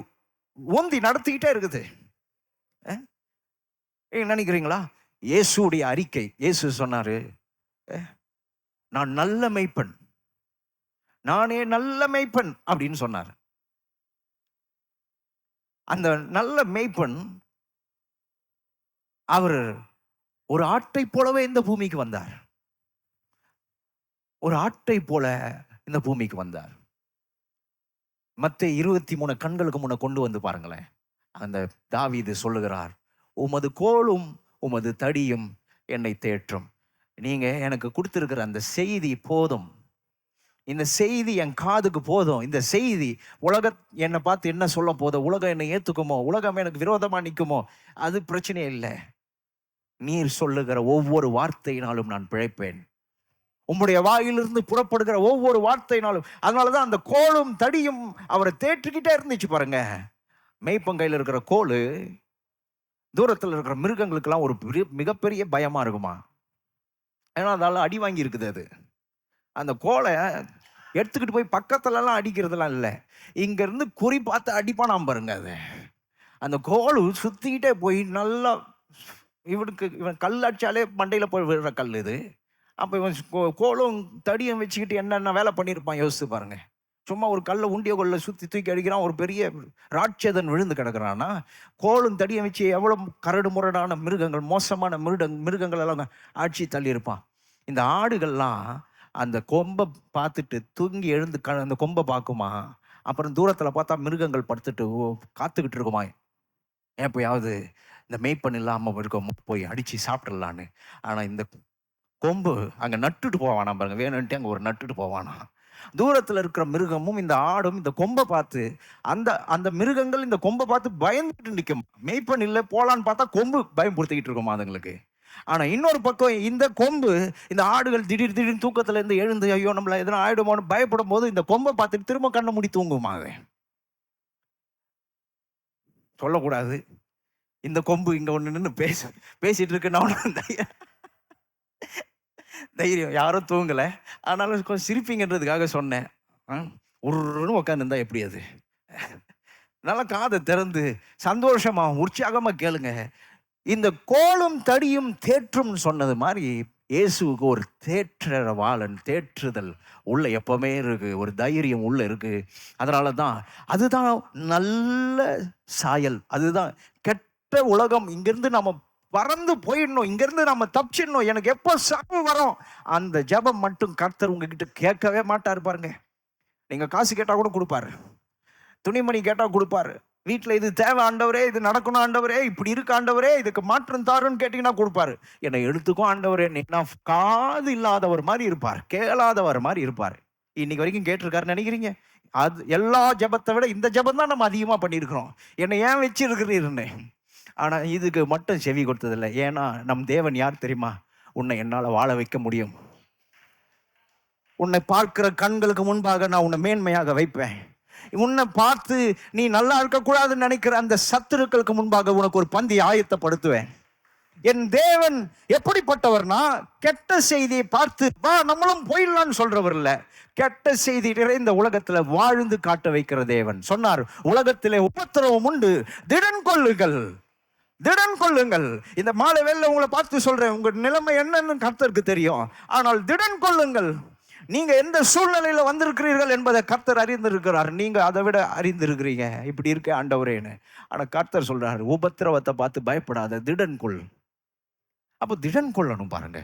ஓந்தி நடத்திக்கிட்டே இருக்குது. நினைக்கிறீங்களா? இயேசுடைய அறிக்கை, இயேசு சொன்னாரு, நான் நல்ல மெய்ப்பன், நானே நல்ல மெய்ப்பன் அப்படின்னு சொன்னார். அந்த நல்ல மெய்ப்பன் அவர் ஒரு ஆட்டை போலவே இந்த பூமிக்கு வந்தார். ஒரு ஆட்டை போல இந்த பூமிக்கு வந்தார். மத்தேயு 23 கண்களுக்கு முன்ன கொண்டு வந்து பாருங்களேன். அந்த தாவீது சொல்லுகிறார், உமது கோலும் உமது தடியும் என்னை தேற்றும். நீங்க எனக்கு கொடுத்திருக்கிற அந்த செய்தி போதும், இந்த செய்தி என் காதுக்கு போதும். இந்த செய்தி உலகம் என்னை பார்த்து என்ன சொல்ல போதும், உலகம் என்னை ஏத்துக்குமோ, உலகம் எனக்கு விரோதமா நிற்குமோ, அது பிரச்சனை இல்லை. நீர் சொல்லுகிற ஒவ்வொரு வார்த்தையினாலும் நான் பிழைப்பேன். உம்முடைய வாயிலிருந்து புறப்படுகிற ஒவ்வொரு வார்த்தையினாலும். அதனாலதான் அந்த கோலும் தடியும் அவரை தேற்றிக்கிட்டே இருந்துச்சு பாருங்க. மெய்ப்பங்கையில் இருக்கிற கோலு தூரத்தில் இருக்கிற மிருகங்களுக்கெல்லாம் ஒரு மிகப்பெரிய பயமா இருக்குமா? ஏன்னா அதால அடி வாங்கி இருக்குது. அது அந்த கோலை எடுத்துக்கிட்டு போய் பக்கத்துல எல்லாம் அடிக்கிறதுலாம் இல்லை, இங்க இருந்து குறி பார்த்து அடிப்பானாம் பாருங்க. அது அந்த கோல் சுற்றிக்கிட்டே போய் நல்லா இவன் கல் அடிச்சாலே மண்டையில் போய் விழுற கல் இது. அப்போ இவன் கோலும் தடியும் வச்சுக்கிட்டு என்னென்ன வேலை பண்ணியிருப்பான் யோசித்து பாருங்க. சும்மா ஒரு கல்லை உண்டிய கொள்ள சுற்றி தூக்கி அடிக்கிறான், ஒரு பெரிய ராட்சதன் விழுந்து கிடக்கிறான்னா கோலும் தடியை வச்சு எவ்வளோ கரடு முரடான மிருகங்கள், மோசமான மிருகங்கள் எல்லாம் ஆட்சி தள்ளியிருப்பான். இந்த ஆடுகள்லாம் அந்த கொம்பை பார்த்துட்டு தூங்கி எழுந்து அந்த கொம்பை பார்க்குமா, அப்புறம் தூரத்தில் பார்த்தா மிருகங்கள் படுத்துட்டு காத்துக்கிட்டு இருக்குமா, எப்போயாவது இந்த மேய்ப்பன் இல்லாமல் இருக்க போய் அடித்து சாப்பிட்றலான்னு. ஆனால் இந்த கொம்பு அங்கே நட்டுட்டு போவானா பாருங்க, வேணுன்ட்டு அங்கே ஒரு நட்டுட்டு போவானா. தூரத்தில் இருக்கிற மிருகமும் இந்த ஆடும் இந்த கொம்பை பார்த்து அந்த அந்த மிருகங்கள் இந்த கொம்பை பார்த்து பயந்துட்டு நிற்கும். மேய்ப்பன் இல்லை போலான்னு பார்த்தா கொம்பு பயன்படுத்திக்கிட்டு இருக்குமா அதுங்களுக்கு. ஆனால் இன்னொரு பக்கம் இந்த கொம்பு, இந்த ஆடுகள் திடீர்னு தூக்கத்துல இருந்து எழுந்து ஐயோ நம்மள எதனா ஆயிடுமோன்னு பயப்படும் போது இந்த கொம்பை பார்த்துட்டு திரும்ப கண்ணை மூடி தூங்குமா. சொல்லக்கூடாது, இந்த கொம்பு இங்க ஒன்று நின்று பேசிட்டு இருக்கு. நான் தைரியம் யாரும் தூங்கலை, ஆனாலும் கொஞ்சம் சிரிப்பீங்கன்றதுக்காக சொன்னேன். ஒரு உட்காந்துருந்தா எப்படி அது? நல்லா காதை திறந்து சந்தோஷமா உற்சாகமா கேளுங்க. இந்த கோலும் தடியும் தேற்றும் சொன்னது மாதிரி இயேசுவுக்கு ஒரு தேற்றவாளன், தேற்றுதல் உள்ள எப்பவுமே இருக்கு, ஒரு தைரியம் உள்ள இருக்கு. அதனால தான் அதுதான் நல்ல சாயல், அதுதான் கெட்ட உலகம். இங்கிருந்து நம்ம பறந்து போயிடணும், இங்கிருந்து நம்ம தப்பிச்சிடணும், எனக்கு எப்போ சாவு வரும், அந்த ஜெபம் மட்டும் கர்த்தர் உங்ககிட்ட கேட்கவே மாட்டார் பாருங்க. நீங்க காசு கேட்டா கூட கொடுப்பாரு, துணிமணி கேட்டா கொடுப்பாரு, வீட்டில் இது தேவை ஆண்டவரே, இது நடக்கணும் ஆண்டவரே, இப்படி இருக்கு ஆண்டவரே, இதுக்கு மாற்றம் தாருன்னு கேட்டீங்கன்னா கொடுப்பாரு. என்னை எடுத்துக்கும் ஆண்டவரே, நான் காது இல்லாதவர் மாதிரி இருப்பார், கேளாதவர் மாதிரி இருப்பார். இன்னைக்கு வரைக்கும் கேட்டிருக்காருன்னு நினைக்கிறீங்க? அது எல்லா ஜெபத்தை விட இந்த ஜெபம் தான் நம்ம அதிகமாக பண்ணியிருக்கிறோம். என்னை ஏன் வச்சிருக்கிறீர்னு. ஆனால் இதுக்கு மட்டும் செவி கொடுத்ததில்லை. ஏன்னா நம் தேவன் யார் தெரியுமா? உன்னை என்னால் வாழ வைக்க முடியும். உன்னை பார்க்கிற கண்களுக்கு முன்பாக நான் உன்னை மேன்மையாக வைப்பேன். உன்னை பார்த்து நீ நல்லா இருக்கக்கூடாதுன்னு நினைக்கிற அந்த சத்துருக்களுக்கு முன்பாக உனக்கு ஒரு பந்தி ஆயத்தப்படுத்துவேன். என் தேவன் எப்படிப்பட்டவர்னா, கெட்ட செய்தியை பார்த்து வா நம்மளும் போயிடலான்னு சொல்றவர் இல்ல, கெட்ட செய்தி நிறைந்த உலகத்துல வாழ்ந்து காட்ட வைக்கிற தேவன். சொன்னார், உலகத்திலே உபத்திரவம் உண்டு, திடன் கொள்ளுங்கள், திடன் கொள்ளுங்கள். இந்த மாலை வேளையில உங்களை பார்த்து சொல்றேன், உங்க நிலைமை என்னன்னு கர்த்தருக்கு தெரியும், ஆனால் திடன் கொள்ளுங்கள். நீங்க எந்த சூழ்நிலையில வந்திருக்கிறீர்கள் என்பதை கர்த்தர் அறிந்திருக்கிறார், நீங்க அதை விட அறிந்திருக்கிறீங்க. இப்படி இருக்க ஆண்டவரேன்னு. ஆனா கர்த்தர் சொல்றாரு, உபத்திரவத்தை பார்த்து பயப்படாத, திடன் கொள். அப்போ திடன் கொள்ளணும் பாருங்க,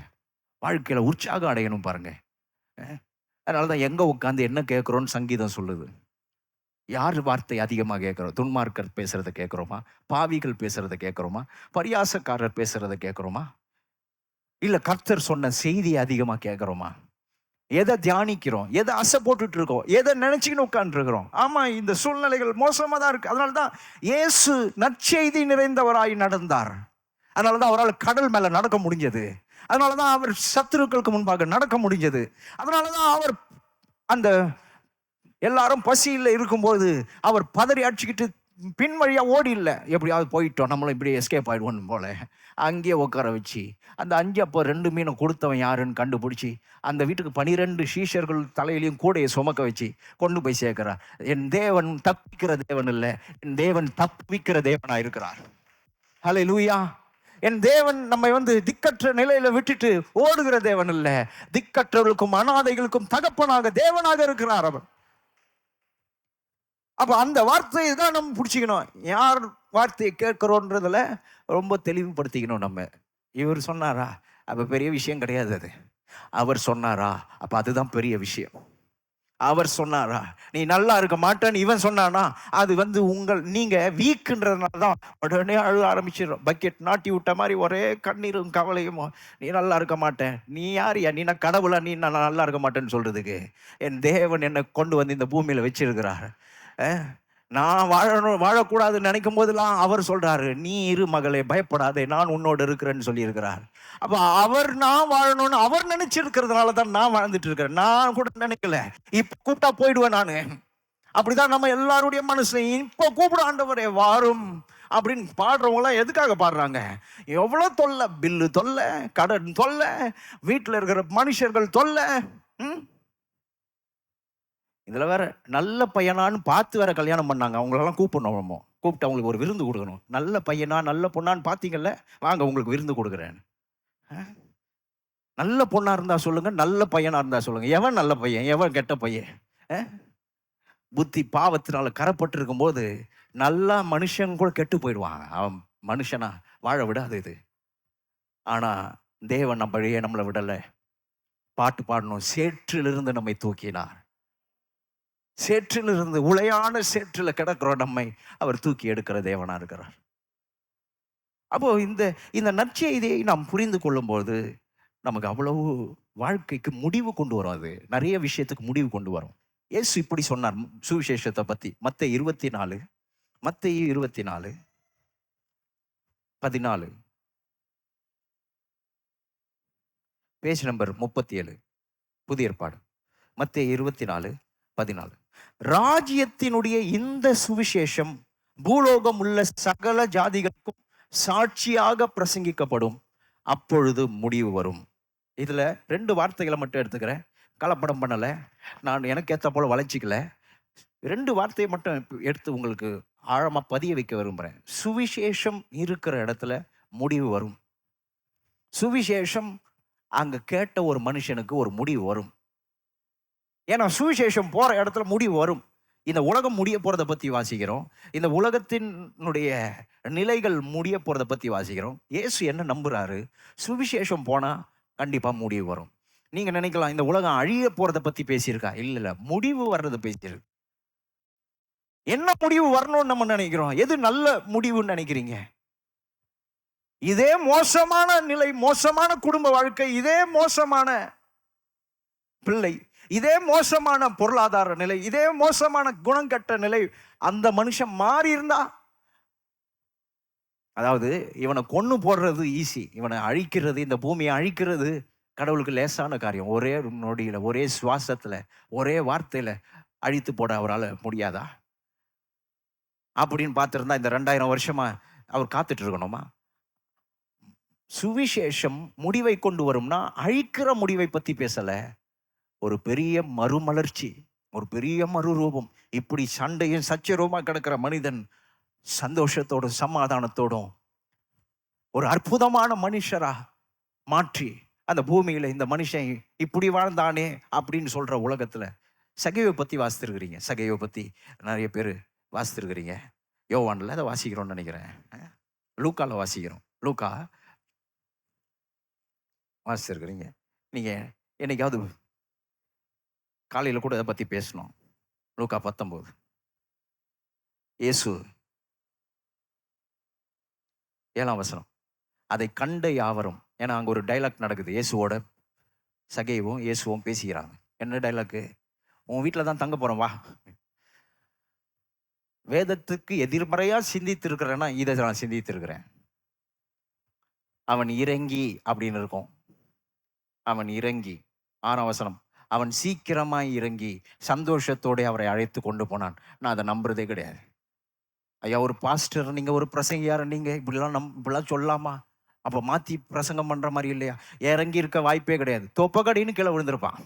வாழ்க்கையில உற்சாகம் அடையணும் பாருங்க. அதனாலதான் எங்க உட்காந்து என்ன கேட்கிறோன்னு சங்கீதம் சொல்லுது. யார் வார்த்தை அதிகமாக கேட்குறோம்? துன்மார்க்கர் பேசுறதை கேட்குறோமா? பாவிகள் பேசுறதை கேட்குறோமா? பரியாசக்காரர் பேசுறதை கேட்குறோமா? இல்லை கர்த்தர் சொன்ன செய்தியை அதிகமாக கேட்குறோமா? எதை தியானிக்கிறோம்? எதை அசை போட்டுட்டு இருக்கோம்? எதை நினைச்சுக்கின்னு உட்காந்துருக்கிறோம்? ஆமா, இந்த சூழ்நிலைகள் மோசமாக தான் இருக்கு. அதனால தான் இயேசு நற்செய்தி நிறைந்தவராய் நடந்தார். அதனால தான் அவரால் கடல் மேலே நடக்க முடிஞ்சது. அதனால தான் அவர் சத்துருக்களுக்கு முன்பாக நடக்க முடிஞ்சது. அதனால தான் அவர் அந்த எல்லாரும் பசியில் இருக்கும்போது அவர் பதறி அடிச்சுக்கிட்டு பின் வழியா ஓடி இல்லை, எப்படியாவது போயிட்டோம் நம்மளும் இப்படி எஸ்கேப் ஆயிடுவோம் போல அங்கேயே உட்கார வச்சு அந்த 5 அப்போ 2 மீனை கொடுத்தவன் யாருன்னு கண்டுபிடிச்சி அந்த வீட்டுக்கு 12 சீஷர்கள் தலையிலையும் கூடையை சுமக்க வச்சு கொண்டு போய் சேர்க்கிறார். என் தேவன் தப்பிக்கிற தேவன் இல்லை, என் தேவன் தப்பிக்கிற தேவனா இருக்கிறார். ஹல்லேலூயா. என் தேவன் நம்மை திக்கற்ற நிலையில விட்டுட்டு ஓடுகிற தேவன் இல்லை, திக்கற்றவர்களுக்கும் அனாதைகளுக்கும் தகப்பனாக தேவனாக இருக்கிறார் அவர். அப்போ அந்த வார்த்தையை தான் நம்ம பிடிச்சிக்கணும். யார் வார்த்தையை கேட்குறோன்றதில் ரொம்ப தெளிவுபடுத்திக்கணும் நம்ம. இவர் சொன்னாரா, அப்போ பெரிய விஷயம் கிடையாது அது. அவர் சொன்னாரா, அப்போ அதுதான் பெரிய விஷயம். அவர் சொன்னாரா, நீ நல்லா இருக்க மாட்டேன்னு இவன் சொன்னானா, அது நீங்கள் வீக்குன்றதுனால தான் உடனே அழுக ஆரம்பிச்சிடும். பக்கெட் நாட்டி விட்ட மாதிரி ஒரே கண்ணீரும் கவலையும். நீ நல்லா இருக்க மாட்டேன், நீ யாரியா, நீ நான் கடவுளா, நீ நான் நல்லா இருக்க மாட்டேன்னு சொல்கிறதுக்கு? என் தேவன் என்னை கொண்டு வந்து இந்த பூமியில் வச்சிருக்கிறார். நான் வாழக்கூடாதுன்னு நினைக்கும் போதெல்லாம் அவர் சொல்றாரு, நீ இரு மகளே, பயப்படாதே, நான் உன்னோடு இருக்கிறேன்னு சொல்லியிருக்கிறார். அப்ப அவர் நான் வாழணும்னு அவர் நினைச்சிருக்கிறதுனால தான் நான் வாழ்ந்துட்டு இருக்கிறேன். நான் கூட நினைக்கல, இப்ப கூப்பிட்டா போயிடுவேன் நானு. அப்படிதான் நம்ம எல்லாருடைய மனசுலையும் இப்போ கூப்பிட ஆண்டவரே வாரும் அப்படின்னு பாடுறவங்களாம் எதுக்காக பாடுறாங்க? எவ்வளோ தொல்லை, பில்லு தொல்லை, கடன் தொல்லை, வீட்டில் இருக்கிற மனுஷர்கள் தொல்லை. இதில் வேற நல்ல பையனான்னு பார்த்து வேற கல்யாணம் பண்ணாங்க. அவங்களெல்லாம் கூப்பிடணும். கூப்பிட்டு அவங்களுக்கு ஒரு விருந்து கொடுக்கணும். நல்ல பையனா நல்ல பொண்ணான்னு பார்த்தீங்கல்ல, வாங்க உங்களுக்கு விருந்து கொடுக்குறேன். நல்ல பொண்ணா இருந்தா சொல்லுங்க, நல்ல பையனா இருந்தா சொல்லுங்க. எவன் நல்ல பையன், எவன் கெட்ட பையன்? புத்தி பாவத்தினால கரப்பட்டு இருக்கும்போது நல்லா மனுஷன் கூட கெட்டு போயிடுவான். அவன் மனுஷனா வாழ விடாது இது. ஆனா தேவன் நம்மளை விடல. பாட்டு பாடணும். சேற்றிலிருந்து நம்மை தூக்கினார். சேற்றிலிருந்து, உளையான சேற்றில் கிடக்கிறோம் நம்மை அவர் தூக்கி எடுக்கிற தேவனா இருக்கிறார். அப்போ இந்த இந்த நற்செய்தியை நாம் புரிந்து கொள்ளும்போது நமக்கு அவ்வளவு வாழ்க்கைக்கு முடிவு கொண்டு வரும். அது நிறைய விஷயத்துக்கு முடிவு கொண்டு வரும். இயேசு இப்படி சொன்னார் சுவிசேஷத்தை பத்தி. மத்தேயு 24:14 பேஜ் நம்பர் 37 புதிய ஏற்பாடு. மத்தேயு 24:14 ராஜ்யத்தினுடைய இந்த சுவிசேஷம் பூலோகம் உள்ள சகல ஜாதிகளுக்கும் சாட்சியாக பிரசங்கிக்கப்படும், அப்பொழுது முடிவு வரும். இதுல 2 வார்த்தைகளை மட்டும் எடுத்துக்கிறேன். கலப்படம் பண்ணல, நான் எனக்கு ஏற்ற போல வளைச்சிக்கல. 2 வார்த்தையை மட்டும் எடுத்து உங்களுக்கு ஆழமா பதிய வைக்க விரும்புறேன். சுவிசேஷம் இருக்கிற இடத்துல முடிவு வரும். சுவிசேஷம் அங்க கேட்ட ஒரு மனுஷனுக்கு ஒரு முடிவு வரும். ஏன்னா சுவிசேஷம் போற இடத்துல முடிவு வரும். இந்த உலகம் முடிய போறதை பத்தி வாசிக்கிறோம். இந்த உலகத்தினுடைய நிலைகள் முடிய போறதை பத்தி வாசிக்கிறோம். இயேசு என்ன நம்புறாரு? சுவிசேஷம் போனா கண்டிப்பா முடிவு வரும். நீங்க நினைக்கலாம் இந்த உலகம் அழிய போறதை பத்தி பேசியிருக்கா? இல்ல, முடிவு வர்றதை பேசியிருக்கு. என்ன முடிவு வரணும்னு நம்ம நினைக்கிறோம்? எது நல்ல முடிவுன்னு நினைக்கிறீங்க? இதே மோசமான நிலை, மோசமான குடும்ப வாழ்க்கை, இதே மோசமான பிள்ளை, இதே மோசமான பொருளாதார நிலை, இதே மோசமான குணங்கட்ட நிலை, அந்த மனுஷன் மாறி இருந்தா, அதாவது இவனை கொன்னு போடுறது ஈஸி, இவனை அழிக்கிறது, இந்த பூமியை அழிக்கிறது கடவுளுக்கு லேசான காரியம். ஒரே நொடியில, ஒரே சுவாசத்துல, ஒரே வார்த்தையில அழித்து போட அவரால் முடியாதா? அப்படின்னு பார்த்துருந்தா இந்த 2000 வருஷமா அவர் காத்துட்டு இருக்கணுமா? சுவிசேஷம் முடிவை கொண்டு வரும்னா அழிக்கிற முடிவை பத்தி பேசல. ஒரு பெரிய மறுமலர்ச்சி, ஒரு பெரிய மறுரூபம். இப்படி சண்டையும் சச்சரவுமா கிடக்கிற மனிதன் சந்தோஷத்தோடும் சமாதானத்தோடும் ஒரு அற்புதமான மனுஷரா மாற்றி அந்த பூமியில இந்த மனுஷன் இப்படி வாழ்ந்தானே அப்படின்னு சொல்ற உலகத்துல சகைவை பத்தி வாசித்திருக்கிறீங்க. சகைவை பத்தி நிறைய பேர் வாசித்திருக்கிறீங்க. யோவான்ல அதை வாசிக்கிறோம்னு நினைக்கிறேன். லூக்கால வாசிக்கிறோம். லூக்கா வாசித்திருக்கிறீங்க. நீங்க என்னைக்காவது காலையில் கூட இதை பற்றி பேசணும். லூக்கா 19 இயேசு 7ஆம் வசனம். அதை கண்ட யாவரும், ஏன்னா அங்கே ஒரு டைலாக் நடக்குது. இயேசுவோட சகைவும் இயேசுவும் பேசிக்கிறாங்க. என்ன டைலாக்கு? உன் வீட்டில் தான் தங்க போகிறோம் வா. வேதத்துக்கு எதிர்மறையாக சிந்தித்து இருக்கிறேன்னா இதை நான் சிந்தித்து இருக்கிறேன். அவன் இறங்கி அப்படின்னு இருக்கும். அவன் இறங்கி 6ஆம் வசனம், அவன் சீக்கிரமாய் இறங்கி சந்தோஷத்தோட அவரை அழைத்து கொண்டு போனான். நான் அதை நம்புறதே கிடையாது. ஐயா, ஒரு பாஸ்டர் நீங்க, ஒரு பிரசங்கியார் நீங்க, இப்படிலாம் சொல்லாமா? அப்ப மாத்தி பிரசங்கம் பண்ற மாதிரி இல்லையா? இறங்கி இருக்க வாய்ப்பே கிடையாது. தொப்பக்கடின்னு கீழே விழுந்திருப்பான்.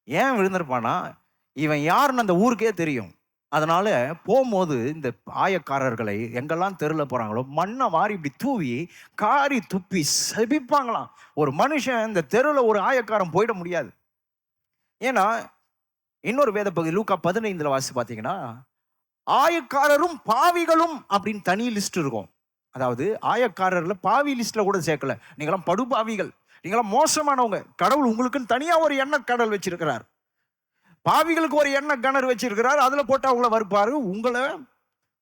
ஏன் விழுந்திருப்பானா, இவன் யாருன்னு அந்த ஊருக்கே தெரியும். அதனால போகும்போது இந்த ஆயக்காரர்களை எங்கெல்லாம் தெருல போறாங்களோ மண்ணை வாரி இப்படி தூவி காரி துப்பி செபிப்பாங்களாம். ஒரு மனுஷன் இந்த தெருவில் ஒரு ஆயக்காரன் போயிட முடியாது. ஏன்னா இன்னொரு வேத பகுதி லூக்கா 15 வாசி பார்த்தீங்கன்னா ஆயக்காரரும் பாவிகளும் அப்படின்னு தனி லிஸ்ட் இருக்கும். அதாவது ஆயக்காரர்ல பாவி லிஸ்ட்ல கூட சேர்க்கல. நீங்களாம் படுபாவிகள், நீங்களாம் மோசமானவங்க. கடவுள் உங்களுக்குன்னு தனியா ஒரு எண்ணெய் கடல் வச்சிருக்கிறார். பாவிகளுக்கு ஒரு எண்ணெய் கிணறு வச்சிருக்கிறார். அதுல போட்டு அவங்கள வருப்பாரு. உங்களை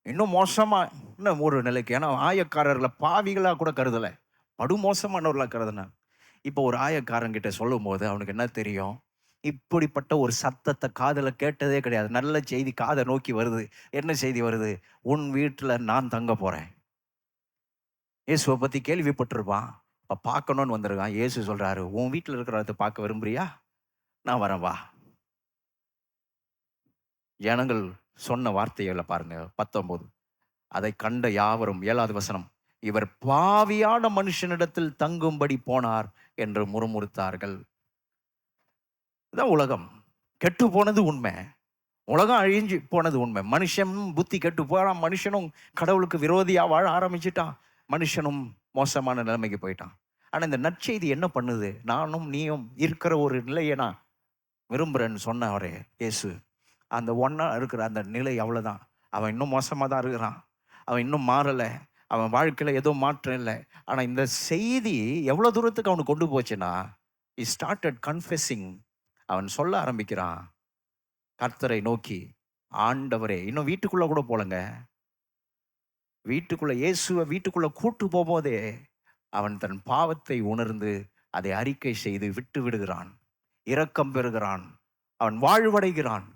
இன்னும் மோசமா இன்னும் ஒரு நிலைக்கு. ஏன்னா ஆயக்காரர்களை பாவிகளா கூட கருதல, படுமோசமானவர்களா கருதுனா. இப்போ ஒரு ஆயக்காரங்கிட்ட சொல்லும் போது அவனுக்கு என்ன தெரியும்? இப்படிப்பட்ட ஒரு சத்தத்தை காதுல கேட்டதே கிடையாது. நல்ல செய்தி காதை நோக்கி வருது. என்ன செய்தி வருது? உன் வீட்டுல நான் தங்க போறேன். இயேசுவை பத்தி கேள்விப்பட்டிருப்பான். இப்ப பார்க்கணும்னு வந்திருக்கான். இயேசு சொல்றாரு, உன் வீட்டுல இருக்கிறத பார்க்க விரும்புறியா? நான் வரேன் வா. ஜனங்கள் சொன்ன வார்த்தைகளை பாருங்க. 19 அதை கண்ட யாவரும், 7ஆவது வசனம், இவர் பாவியான மனுஷனிடத்தில் தங்கும்படி போனார் என்று முறுமுறுத்தார்கள். இதான் உலகம். கெட்டு போனது உண்மை. உலகம் அழிஞ்சு போனது உண்மை. மனுஷனும் புத்தி கெட்டு போறான். மனுஷனும் கடவுளுக்கு விரோதியா வாழ ஆரம்பிச்சிட்டான். மனுஷனும் மோசமான நிலைமைக்கு போயிட்டான். ஆனா இந்த நற்செய்தி என்ன பண்ணுது? நானும் நீயும் இருக்கிற ஒரு நிலையை நான் விரும்புகிறேன்னு சொன்னவரே இயேசு, அந்த ஒன்றா இருக்கிற அந்த நிலை அவ்வளோதான். அவன் இன்னும் மோசமாக தான் இருக்கிறான். அவன் இன்னும் மாறலை. அவன் வாழ்க்கையில் எதுவும் மாற்றம் இல்லை. ஆனால் இந்த செய்தி எவ்வளோ தூரத்துக்கு அவனுக்கு கொண்டு போச்சுன்னா, he started confessing. அவன் சொல்ல ஆரம்பிக்கிறான் கர்த்தரை நோக்கி, ஆண்டவரே. இன்னும் வீட்டுக்குள்ளே கூட போலங்க. வீட்டுக்குள்ளே இயேசுவை வீட்டுக்குள்ளே கூட்டு போகும்போதே அவன் தன் பாவத்தை உணர்ந்து அதை அறிக்கை செய்து விட்டு விடுகிறான். இரக்கம் பெறுகிறான். அவன் வாழ்வடைகிறான்.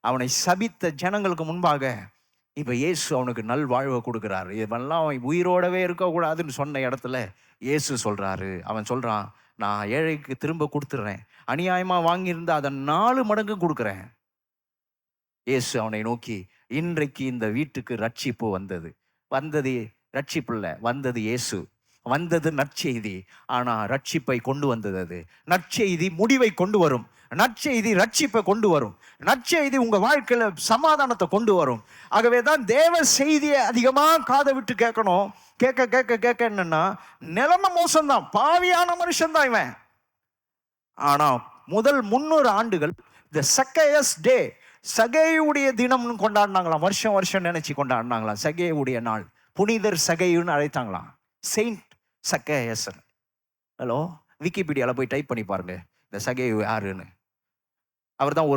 அவனை சபித்த ஜனங்களுக்கு முன்பாக இப்போ இயேசு அவனுக்கு நல் வாழ்வை கொடுக்குறாரு. இவெல்லாம் அவன் உயிரோடவே இருக்கக்கூடாதுன்னு சொன்ன இடத்துல இயேசு சொல்கிறாரு. அவன் சொல்கிறான், நான் ஏழைக்கு திரும்ப கொடுத்துட்றேன். அநியாயமாக வாங்கியிருந்தா அதை 4 மடங்கு கொடுக்குறேன். இயேசு அவனை நோக்கி, இன்றைக்கு இந்த வீட்டுக்கு ரட்சிப்பு வந்தது. வந்தது ரட்சிப்பு இல்லை, வந்தது இயேசு, வந்தது நற்செய்தி. ஆனால் ரட்சிப்பை கொண்டு வந்தது அது. நற்செய்தி முடிவை கொண்டு வரும். நற்செய்தி ரட்சிப்பை கொண்டு வரும். நற்செய்தி உங்க வாழ்க்கையில சமாதானத்தை கொண்டு வரும். ஆகவே தான் தேவ செய்தியை அதிகமாக காதை விட்டு கேட்கணும். கேட்க கேட்க கேட்க என்னன்னா, நிலைமை மோசம்தான், பாவியான மனுஷன்தான் இவன். ஆனா முதல் 300 ஆண்டுகள் இந்த சக்கேயஸ் டே, சகேயுடைய தினம்னு கொண்டாடினாங்களாம். வருஷம் வருஷம் நினைச்சு கொண்டாடினாங்களாம். சகேயுடைய நாள், புனிதர் சகேயுன்னு அழைத்தாங்களாம். செயின்ட் சக்கேயஸ். ஹலோ, விக்கிபீடியாவில் போய் டைப் பண்ணி பாருங்க இந்த சகேயு யாருன்னு. அவர் தான்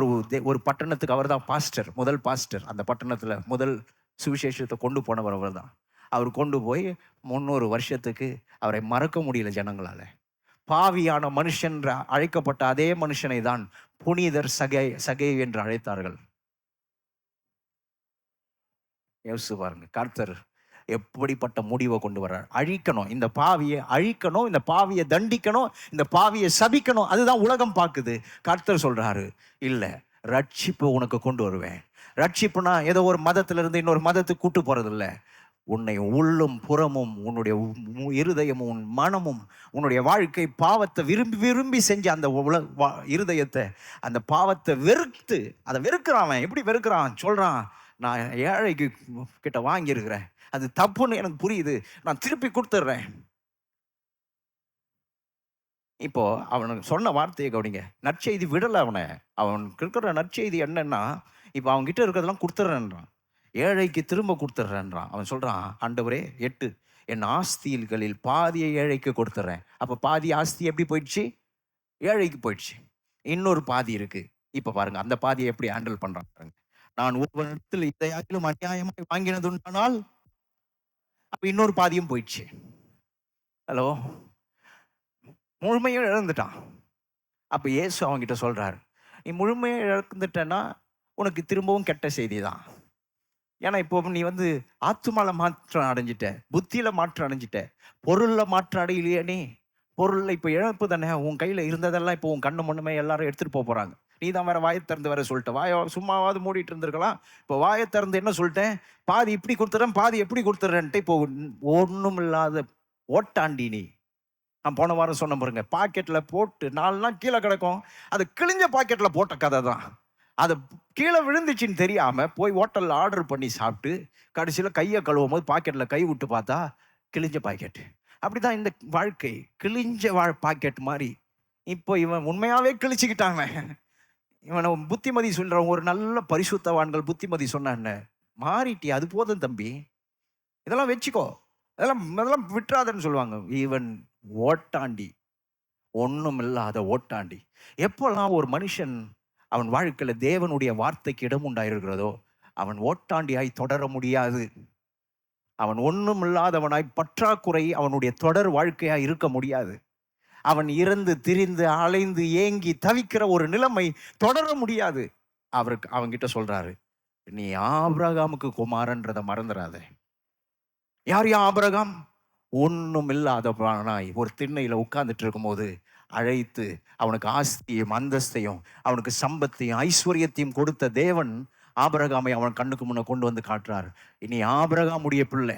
ஒரு பட்டணத்துக்கு அவர் தான் பாஸ்டர், முதல் பாஸ்டர். அந்த பட்டணத்தில் முதல் சுவிசேஷத்தை கொண்டு போனவர் அவர் தான். அவர் கொண்டு போய் 300 வருஷத்துக்கு அவரை மறக்க முடியல ஜனங்களால். பாவியான மனுஷன் அழைக்கப்பட்ட அதே மனுஷனை தான் புனிதர் சகே என்று அழைத்தார்கள். யோசிச்சு பாருங்க, கர்த்தர் எப்படிப்பட்ட முடிவை கொண்டு வர்றார். அழிக்கணும், இந்த பாவியை அழிக்கணும், இந்த பாவியை தண்டிக்கணும், இந்த பாவியை சபிக்கணும். அதுதான் உலகம் பார்க்குது. கர்த்தர் சொல்றாரு, இல்லை, ரட்சிப்பு உனக்கு கொண்டு வருவேன். ரட்சிப்புனா ஏதோ ஒரு மதத்திலிருந்து இன்னொரு மதத்துக்கு கூட்டு போறது இல்லை. உன்னை உள்ளும் புறமும், உன்னுடைய இருதயமும் உன் மனமும், உன்னுடைய வாழ்க்கை பாவத்தை விரும்பி விரும்பி செஞ்ச அந்த இருதயத்தை, அந்த பாவத்தை வெறுத்து, அதை வெறுக்கிறான். எப்படி வெறுக்கிறான் சொல்றான், நான் ஏழைக்கு கிட்ட வாங்கியிருக்கிறேன், அது தப்புன்னு எனக்கு புரியுது, நான் திருப்பி கொடுத்துட்றேன். இப்போ அவனுக்கு சொன்ன வார்த்தையை கவனிங்க. நற்செய்தி விடலை அவனை. அவனுக்கு இருக்கிற நற்செய்தி என்னன்னா, இப்போ அவன்கிட்ட இருக்கிறதெல்லாம் கொடுத்துட்றேன்றான். ஏழைக்கு திரும்ப கொடுத்துட்றேன்றான். அவன் சொல்றான், ஆண்டவரே 8, என் ஆஸ்திகளில் பாதியை ஏழைக்கு கொடுத்துட்றேன். அப்போ பாதி ஆஸ்தி எப்படி போயிடுச்சு? ஏழைக்கு போயிடுச்சு. இன்னொரு பாதி இருக்கு. இப்போ பாருங்க அந்த பாதியை எப்படி ஹேண்டில் பண்றான் பாருங்க. நான் ஒருவனிடத்தில் இதையாகிலும் அநியாயமாய் வாங்கினதுண்டானால் அப்ப இன்னொரு பாதியும் போயிடுச்சு. ஹலோ, முழுமையும் இழந்துட்டான். அப்ப இயேசு அவன்கிட்ட சொல்றாரு, நீ முழுமையை இழந்துட்டேன்னா உனக்கு திரும்பவும் கெட்ட செய்தி தான். ஏன்னா இப்போ நீ ஆத்துமால மாற்றம் அடைஞ்சிட்ட, புத்தியில மாற்றம் அடைஞ்சிட்ட, பொருள்ல மாற்றம் அடையிலையே. நீ பொருள்ல இப்போ இழப்பு தானே. உன் கையில இருந்ததெல்லாம் இப்போ உன் கண்ணு முன்னுமே எல்லாரும் எடுத்துட்டு போறாங்க. நீ தான் வேற வாயை திறந்து வேற சொல்லிட்ட. வாயை சும்மாவாவது மூடிட்டு இருந்திருக்கலாம். இப்போ வாயை திறந்து என்ன சொல்லிட்டேன், பாதி இப்படி கொடுத்துறேன், பாதி எப்படி கொடுத்துறேன்ட்டு. இப்போ ஒன்றும் இல்லாத ஓட்டாண்டி நீ. நான் போன வாரம் சொன்ன பாருங்க, பாக்கெட்டில் போட்டு 4 நாள் கீழே கிடக்கும். அது கிழிஞ்ச பாக்கெட்டில் போட்ட கதை தான். அது கீழே விழுந்துச்சின்னு தெரியாம போய் ஹோட்டலில் ஆர்டர் பண்ணி சாப்பிட்டு கடைசியில் கையை கழுவும் போது பாக்கெட்டில் கை விட்டு பார்த்தா கிழிஞ்ச பாக்கெட்டு. அப்படிதான் இந்த வாழ்க்கை, கிழிஞ்ச பாக்கெட் மாதிரி. இப்போ இவன் உண்மையாவே கிழிச்சுக்கிட்டாங்க. இவனை புத்திமதி சொல்றவங்க, ஒரு நல்ல பரிசுத்தவான்கள் புத்திமதி சொன்ன, மாறிட்டி, அது போதும் தம்பி, இதெல்லாம் வச்சுக்கோ, இதெல்லாம் விட்டுறாதன்னு சொல்லுவாங்க. இவன் ஓட்டாண்டி, ஒன்றும் இல்லாத ஓட்டாண்டி. எப்போல்லாம் ஒரு மனுஷன் அவன் வாழ்க்கையில தேவனுடைய வார்த்தைக்கு இடம் உண்டாயிருக்கிறதோ அவன் ஓட்டாண்டியாய் தொடர முடியாது. அவன் ஒன்றும் இல்லாதவனாய் பற்றாக்குறை அவனுடைய தொடர் வாழ்க்கையாய் இருக்க முடியாது. அவன் இறந்து திரிந்து அலைந்து ஏங்கி தவிக்கிற ஒரு நிலைமை தொடர முடியாது. அவன்கிட்ட சொல்றாரு, நீ ஆபிரகாமுக்கு குமாரன்றதை மறந்துடாத. யார் ஆபிரகாம்? ஒன்றும் இல்லாதவனாய் ஒரு திண்ணையில உட்கார்ந்துட்டு இருக்கும்போது அழைத்து அவனுக்கு ஆஸ்தியையும் அந்தஸ்தையும் அவனுக்கு சம்பத்தையும் ஐஸ்வர்யத்தையும் கொடுத்த தேவன் ஆபிரகாமை அவன் கண்ணுக்கு முன்ன கொண்டு வந்து காட்டுறார். இனி ஆபிரகாமுடைய பிள்ளை,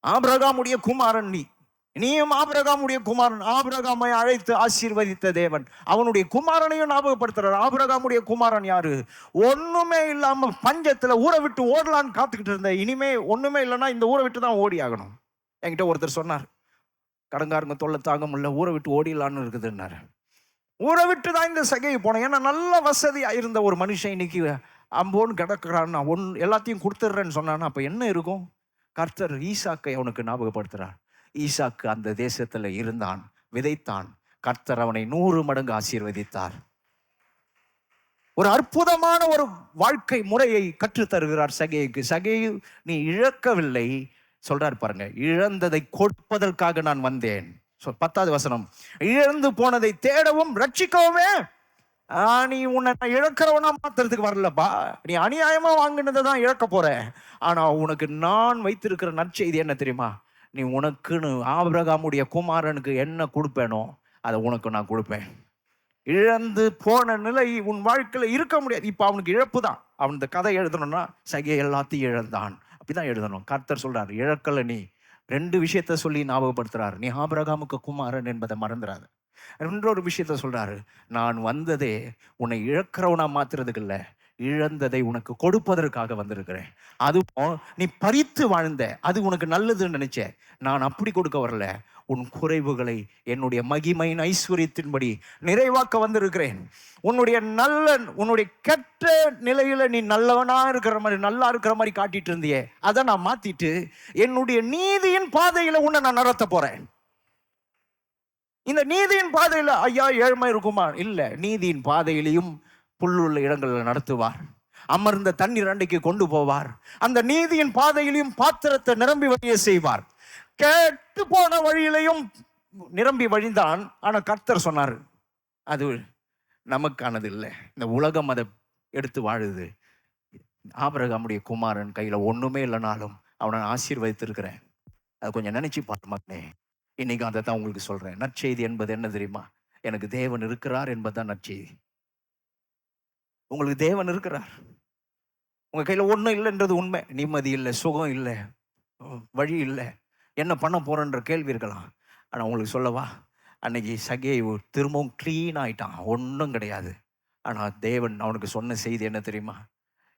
ஆபிரகாமுடைய குமாரன் நீ. நீயும் ஆபிரகாமுடைய குமாரன். ஆபிரகாமை அழைத்து ஆசீர்வதித்த தேவன் அவனுடைய குமாரனையும் ஞாபகப்படுத்துறார். ஆபிரகாமுடைய குமாரன் யாரு? ஒண்ணுமே இல்லாம பஞ்சத்துல ஊரை விட்டு ஓடலான்னு காத்துக்கிட்டு இருந்த, இனிமே ஒண்ணுமே இல்லைன்னா இந்த ஊரை விட்டு தான் ஓடி ஆகணும். என்கிட்ட ஒருத்தர் சொன்னார், கடங்காரங்க தொல்லை தாங்க முடியல, ஊரை விட்டு ஓடிடலான்னு இருக்குதுன்னாரு. ஊரை விட்டு தான் இந்த சகையை போனேன். ஏன்னா நல்ல வசதியா இருந்த ஒரு மனுஷன் இன்னைக்கு அம்போன்னு கிடக்குறான். நான் எல்லாத்தையும் கொடுத்துட்றேன்னு சொன்னான்னா அப்ப என்ன இருக்கும்? கர்த்தர் ஈசாக்கை அவனுக்கு ஞாபகப்படுத்துறார். ஈசாக்கு அந்த தேசத்துல இருந்தான், விதைத்தான். கர்த்தர் அவனை 100 மடங்கு ஆசீர்வதித்தார். ஒரு அற்புதமான ஒரு வாழ்க்கை முறையை கற்றுத் தருகிறார் சகேயுக்கு. சகேயு, நீ இழக்கவில்லை, சொல்றாரு பாருங்க, இழந்ததை கொடுப்பதற்காக நான் வந்தேன். 10வது வசனம், இழந்து போனதை தேடவும் ரட்சிக்கவுமே. நீ உன்னை இழக்கிறவனா மாத்துறதுக்கு வரலப்பா, நீ அநியாயமா வாங்கினதை தான் இழக்க போற. ஆனா உனக்கு நான் வைத்திருக்கிற நற்செய்தி என்ன தெரியுமா? நீ உனக்குன்னு ஆபிரகாமுடைய குமாரனுக்கு என்ன கொடுப்பேனோ அதை உனக்கு நான் கொடுப்பேன். இழந்து போன நிலை உன் வாழ்க்கையில இருக்க முடியாது. இப்ப அவனுக்கு இழப்பு தான். அவன் இந்த கதை எழுதணும்னா சகே எல்லாத்தையும் இழந்தான், அப்படிதான் எழுதணும். கர்த்தர் சொல்றாரு, இழக்கல நீ. 2 விஷயத்த சொல்லி ஞாபகப்படுத்துறாரு. நீ ஆபிரகாமுக்கு குமாரன் என்பதை மறந்துடாத. 2 விஷயத்த சொல்றாரு, நான் வந்ததே உன்னை இழக்கிறவனா மாத்துறதுக்கு இல்லை, இழந்ததை உனக்கு கொடுப்பதற்காக வந்திருக்கிறேன். அதுவும் நீ பறித்து வாழ்ந்த, அது உனக்கு நல்லதுன்னு நினைச்ச, நான் அப்படி கொடுக்க வரல. உன் குறைவுகளை என்னுடைய மகிமையின் ஐஸ்வர்யத்தின்படி நிறைவாக்க வந்திருக்கிறேன். உன்னுடைய கெட்ட நிலையில நீ நல்லவனா இருக்கிற மாதிரி, நல்லா இருக்கிற மாதிரி காட்டிட்டு இருந்தியே, அதை நான் மாத்திட்டு என்னுடைய நீதியின் பாதையில உன்னை நான் நடத்த போறேன். இந்த நீதியின் பாதையில ஐயா ஏழ்மை இருக்குமா? இல்ல, நீதியின் பாதையிலையும் புல்லுள்ள இடங்களில் நடத்துவார். அமர்ந்த தண்ணீர் அண்டைக்கு கொண்டு போவார். அந்த நீதியின் பாதையிலையும் பாத்திரத்தை நிரம்பி வழிய செய்வார். கேட்டு போன வழியிலையும் நிரம்பி வழிந்தான். ஆனா கர்த்தர் சொன்னார், அது நமக்கானது இல்லை, இந்த உலகம் அதை எடுத்து வாழுது. ஆபிரகாமுடைய குமாரன் கையில ஒண்ணுமே இல்லைனாலும் அவனை ஆசீர்வதித்திருக்கிறேன். அதை கொஞ்சம் நினைச்சு பாருமானே. இன்னைக்கு அதை தான் உங்களுக்கு சொல்றேன். நற்செய்தி என்பது என்ன தெரியுமா? எனக்கு தேவன் இருக்கிறார் என்பதுதான் நற்செய்தி. உங்களுக்கு தேவன் இருக்கிறார். உங்க கையில ஒண்ணும் இல்லைன்றது உண்மை. நிம்மதி இல்லை, சுகம் இல்லை, வழி இல்லை, என்ன பண்ண போறன்ற கேள்வி இருக்கலாம். ஆனா உங்களுக்கு சொல்லவா, அன்னைக்கு சகேயு திரும்பவும் கிளீன் ஆயிட்டான், ஒன்றும் கிடையாது. ஆனா தேவன் அவனுக்கு சொன்ன செய்தி என்ன தெரியுமா?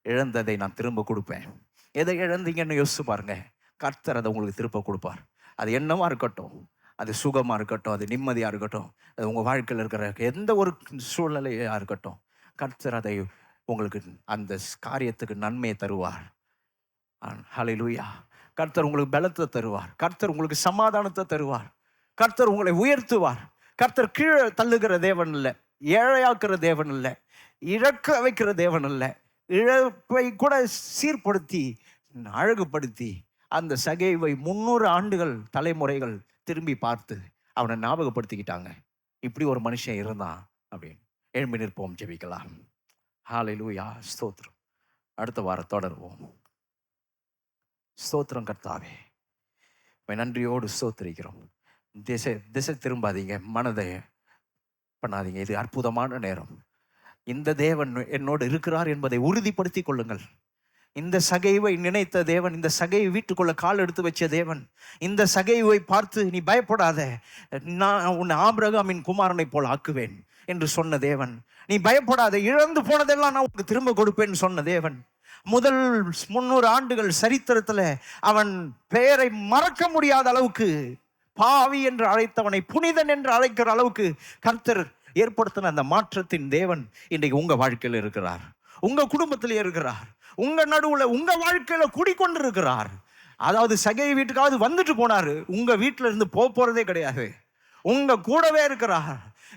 இழந்ததை நான் திரும்ப கொடுப்பேன். எதை இழந்தீங்கன்னு யோசிச்சு பாருங்க. கர்த்தர் அதை உங்களுக்கு திரும்ப கொடுப்பார். அது என்னவா இருக்கட்டும், அது சுகமா இருக்கட்டும், அது நிம்மதியா இருக்கட்டும், அது உங்க வாழ்க்கையில் இருக்கிற எந்த ஒரு சூழ்நிலையா இருக்கட்டும், கர்த்தர் அதை உங்களுக்கு அந்த காரியத்துக்கு நன்மையை தருவார். ஹல்லேலூயா. கர்த்தர் உங்களுக்கு பலத்தை தருவார். கர்த்தர் உங்களுக்கு சமாதானத்தை தருவார். கர்த்தர் உங்களை உயர்த்துவார். கர்த்தர் கீழே தள்ளுகிற தேவன் இல்லை, ஏழையாக்குற தேவன் இல்லை, இழக்க வைக்கிற தேவன் இல்லை. இழப்பை கூட சீர்படுத்தி அழகுபடுத்தி அந்த சகேவை 300 ஆண்டுகள் தலைமுறைகள் திரும்பி பார்த்து அவனை ஞாபகப்படுத்திக்கிட்டாங்க. இப்படி ஒரு மனுஷன் இருந்தான் அப்படின்னு. எழும்பி நிற்போம், ஜெபிக்கலாம். ஹல்லேலூயா. ஸ்தோத்திரம். அடுத்த வாரம் தொடருவோம். ஸ்தோத்திரம் கர்த்தாவே, நன்றியோடு ஸ்தோத்திரிக்கிறோம். திசை திரும்பாதீங்க, மனதை பண்ணாதீங்க. இது அற்புதமான நேரம். இந்த தேவன் என்னோடு இருக்கிறார் என்பதை உறுதிப்படுத்தி கொள்ளுங்கள். இந்த சகைவை நினைத்த தேவன், இந்த சகையை வீட்டுக்குள்ள கால் எடுத்து வச்ச தேவன், இந்த சகைவை பார்த்து நீ பயப்படாத, நான் உன்னை ஆபிரகாமின் குமாரனை போல் ஆக்குவேன் என்று சொன்ன தேவன். நீ பயப்படாத, இழந்து போனதெல்லாம் நான் உனக்கு திரும்ப கொடுப்பேன்னு சொன்ன தேவன். முதல் 300 ஆண்டுகள் சரித்திரத்துல அவன் பெயரை மறக்க முடியாத அளவுக்கு, பாவி என்று அழைத்தவனை புனிதன் என்று அழைக்கிற அளவுக்கு கர்த்தர் ஏற்படுத்தின அந்த மாற்றத்தின் தேவன் இன்றைக்கு உங்க வாழ்க்கையில் இருக்கிறார், உங்க குடும்பத்திலே இருக்கிறார், உங்க நடுவுல உங்க வாழ்க்கையில குடிக்கொண்டு இருக்கிறார். அதாவது சகை வீட்டுக்காவது வந்துட்டு போனாரு, உங்க வீட்டுல இருந்து போறதே கிடையாது, உங்க கூடவே இருக்கிறார்.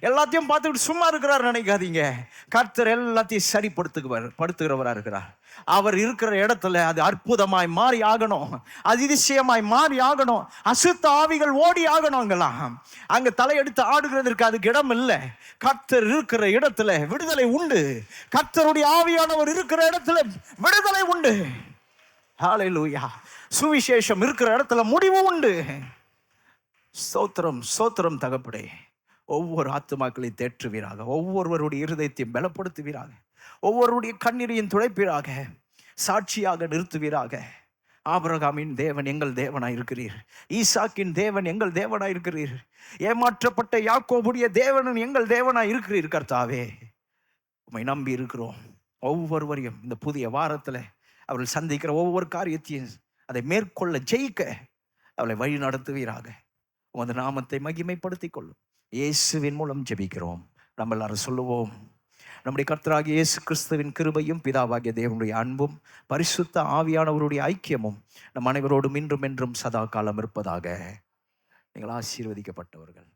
எல்லாத்தையும் பார்த்துக்கிட்டு சும்மா இருக்கிறார் நினைக்காதீங்க. கர்த்தர் எல்லாத்தையும் சரிப்படுத்துகிறவரா இருக்கிறார். அவர் இருக்கிற இடத்துல அது அற்புதமாய் மாறி ஆகணும், அதிசயமாய் மாறி ஆகணும், அசுத்த ஆவிகள் ஓடி ஆகணும். அங்க தலையெடுத்து ஆடுகிறதற்கு அதுக்கு இடம் இல்லை. கர்த்தர் இருக்கிற இடத்துல விடுதலை உண்டு. கர்த்தருடைய ஆவியானவர் இருக்கிற இடத்துல விடுதலை உண்டு. ஹல்லேலூயா. சுவிசேஷம் இருக்கிற இடத்துல முடிவு உண்டு. ஸ்தோத்திரம், ஸ்தோத்திரம் தகப்படே. ஒவ்வொரு ஆத்துமாக்களை தேற்றுவீராக, ஒவ்வொருவருடைய இருதயத்தையும் பலப்படுத்துவீராக, ஒவ்வொருடைய கண்ணீரையும் துடைப்பீராக, சாட்சியாக நிறுத்துவீராக. ஆபிரகாமின் தேவன் எங்கள் தேவனாய் இருக்கிறீர். ஈசாக்கின் தேவன் எங்கள் தேவனாய் இருக்கிறீர். ஏமாற்றப்பட்ட யாக்கோபுடைய தேவனும் எங்கள் தேவனாய் இருக்கிறீர். கர்த்தாவே, உம்மை நம்பி இருக்கிறோம். ஒவ்வொருவரையும் இந்த புதிய வாரத்தில் அவர்கள் சந்திக்கிற ஒவ்வொரு காரியத்தையும் அதை மேற்கொள்ள ஜெயிக்க அவளை வழி நடத்துவீராக. உமது நாமத்தை மகிமைப்படுத்திக் கொள்ளும். இயேசுவின் மூலம் ஜெபிக்கிறோம். நம்ம எல்லாரும் சொல்லுவோம், நம்முடைய கர்த்தராகிய இயேசு கிறிஸ்துவின் கிருபையும் பிதாவாகிய தேவனுடைய அன்பும் பரிசுத்த ஆவியானவருடைய ஐக்கியமும் நம் அனைவரோடும் இன்றும் என்றும் சதா காலம் இருப்பதாக. நீங்கள் ஆசீர்வதிக்கப்பட்டவர்கள்.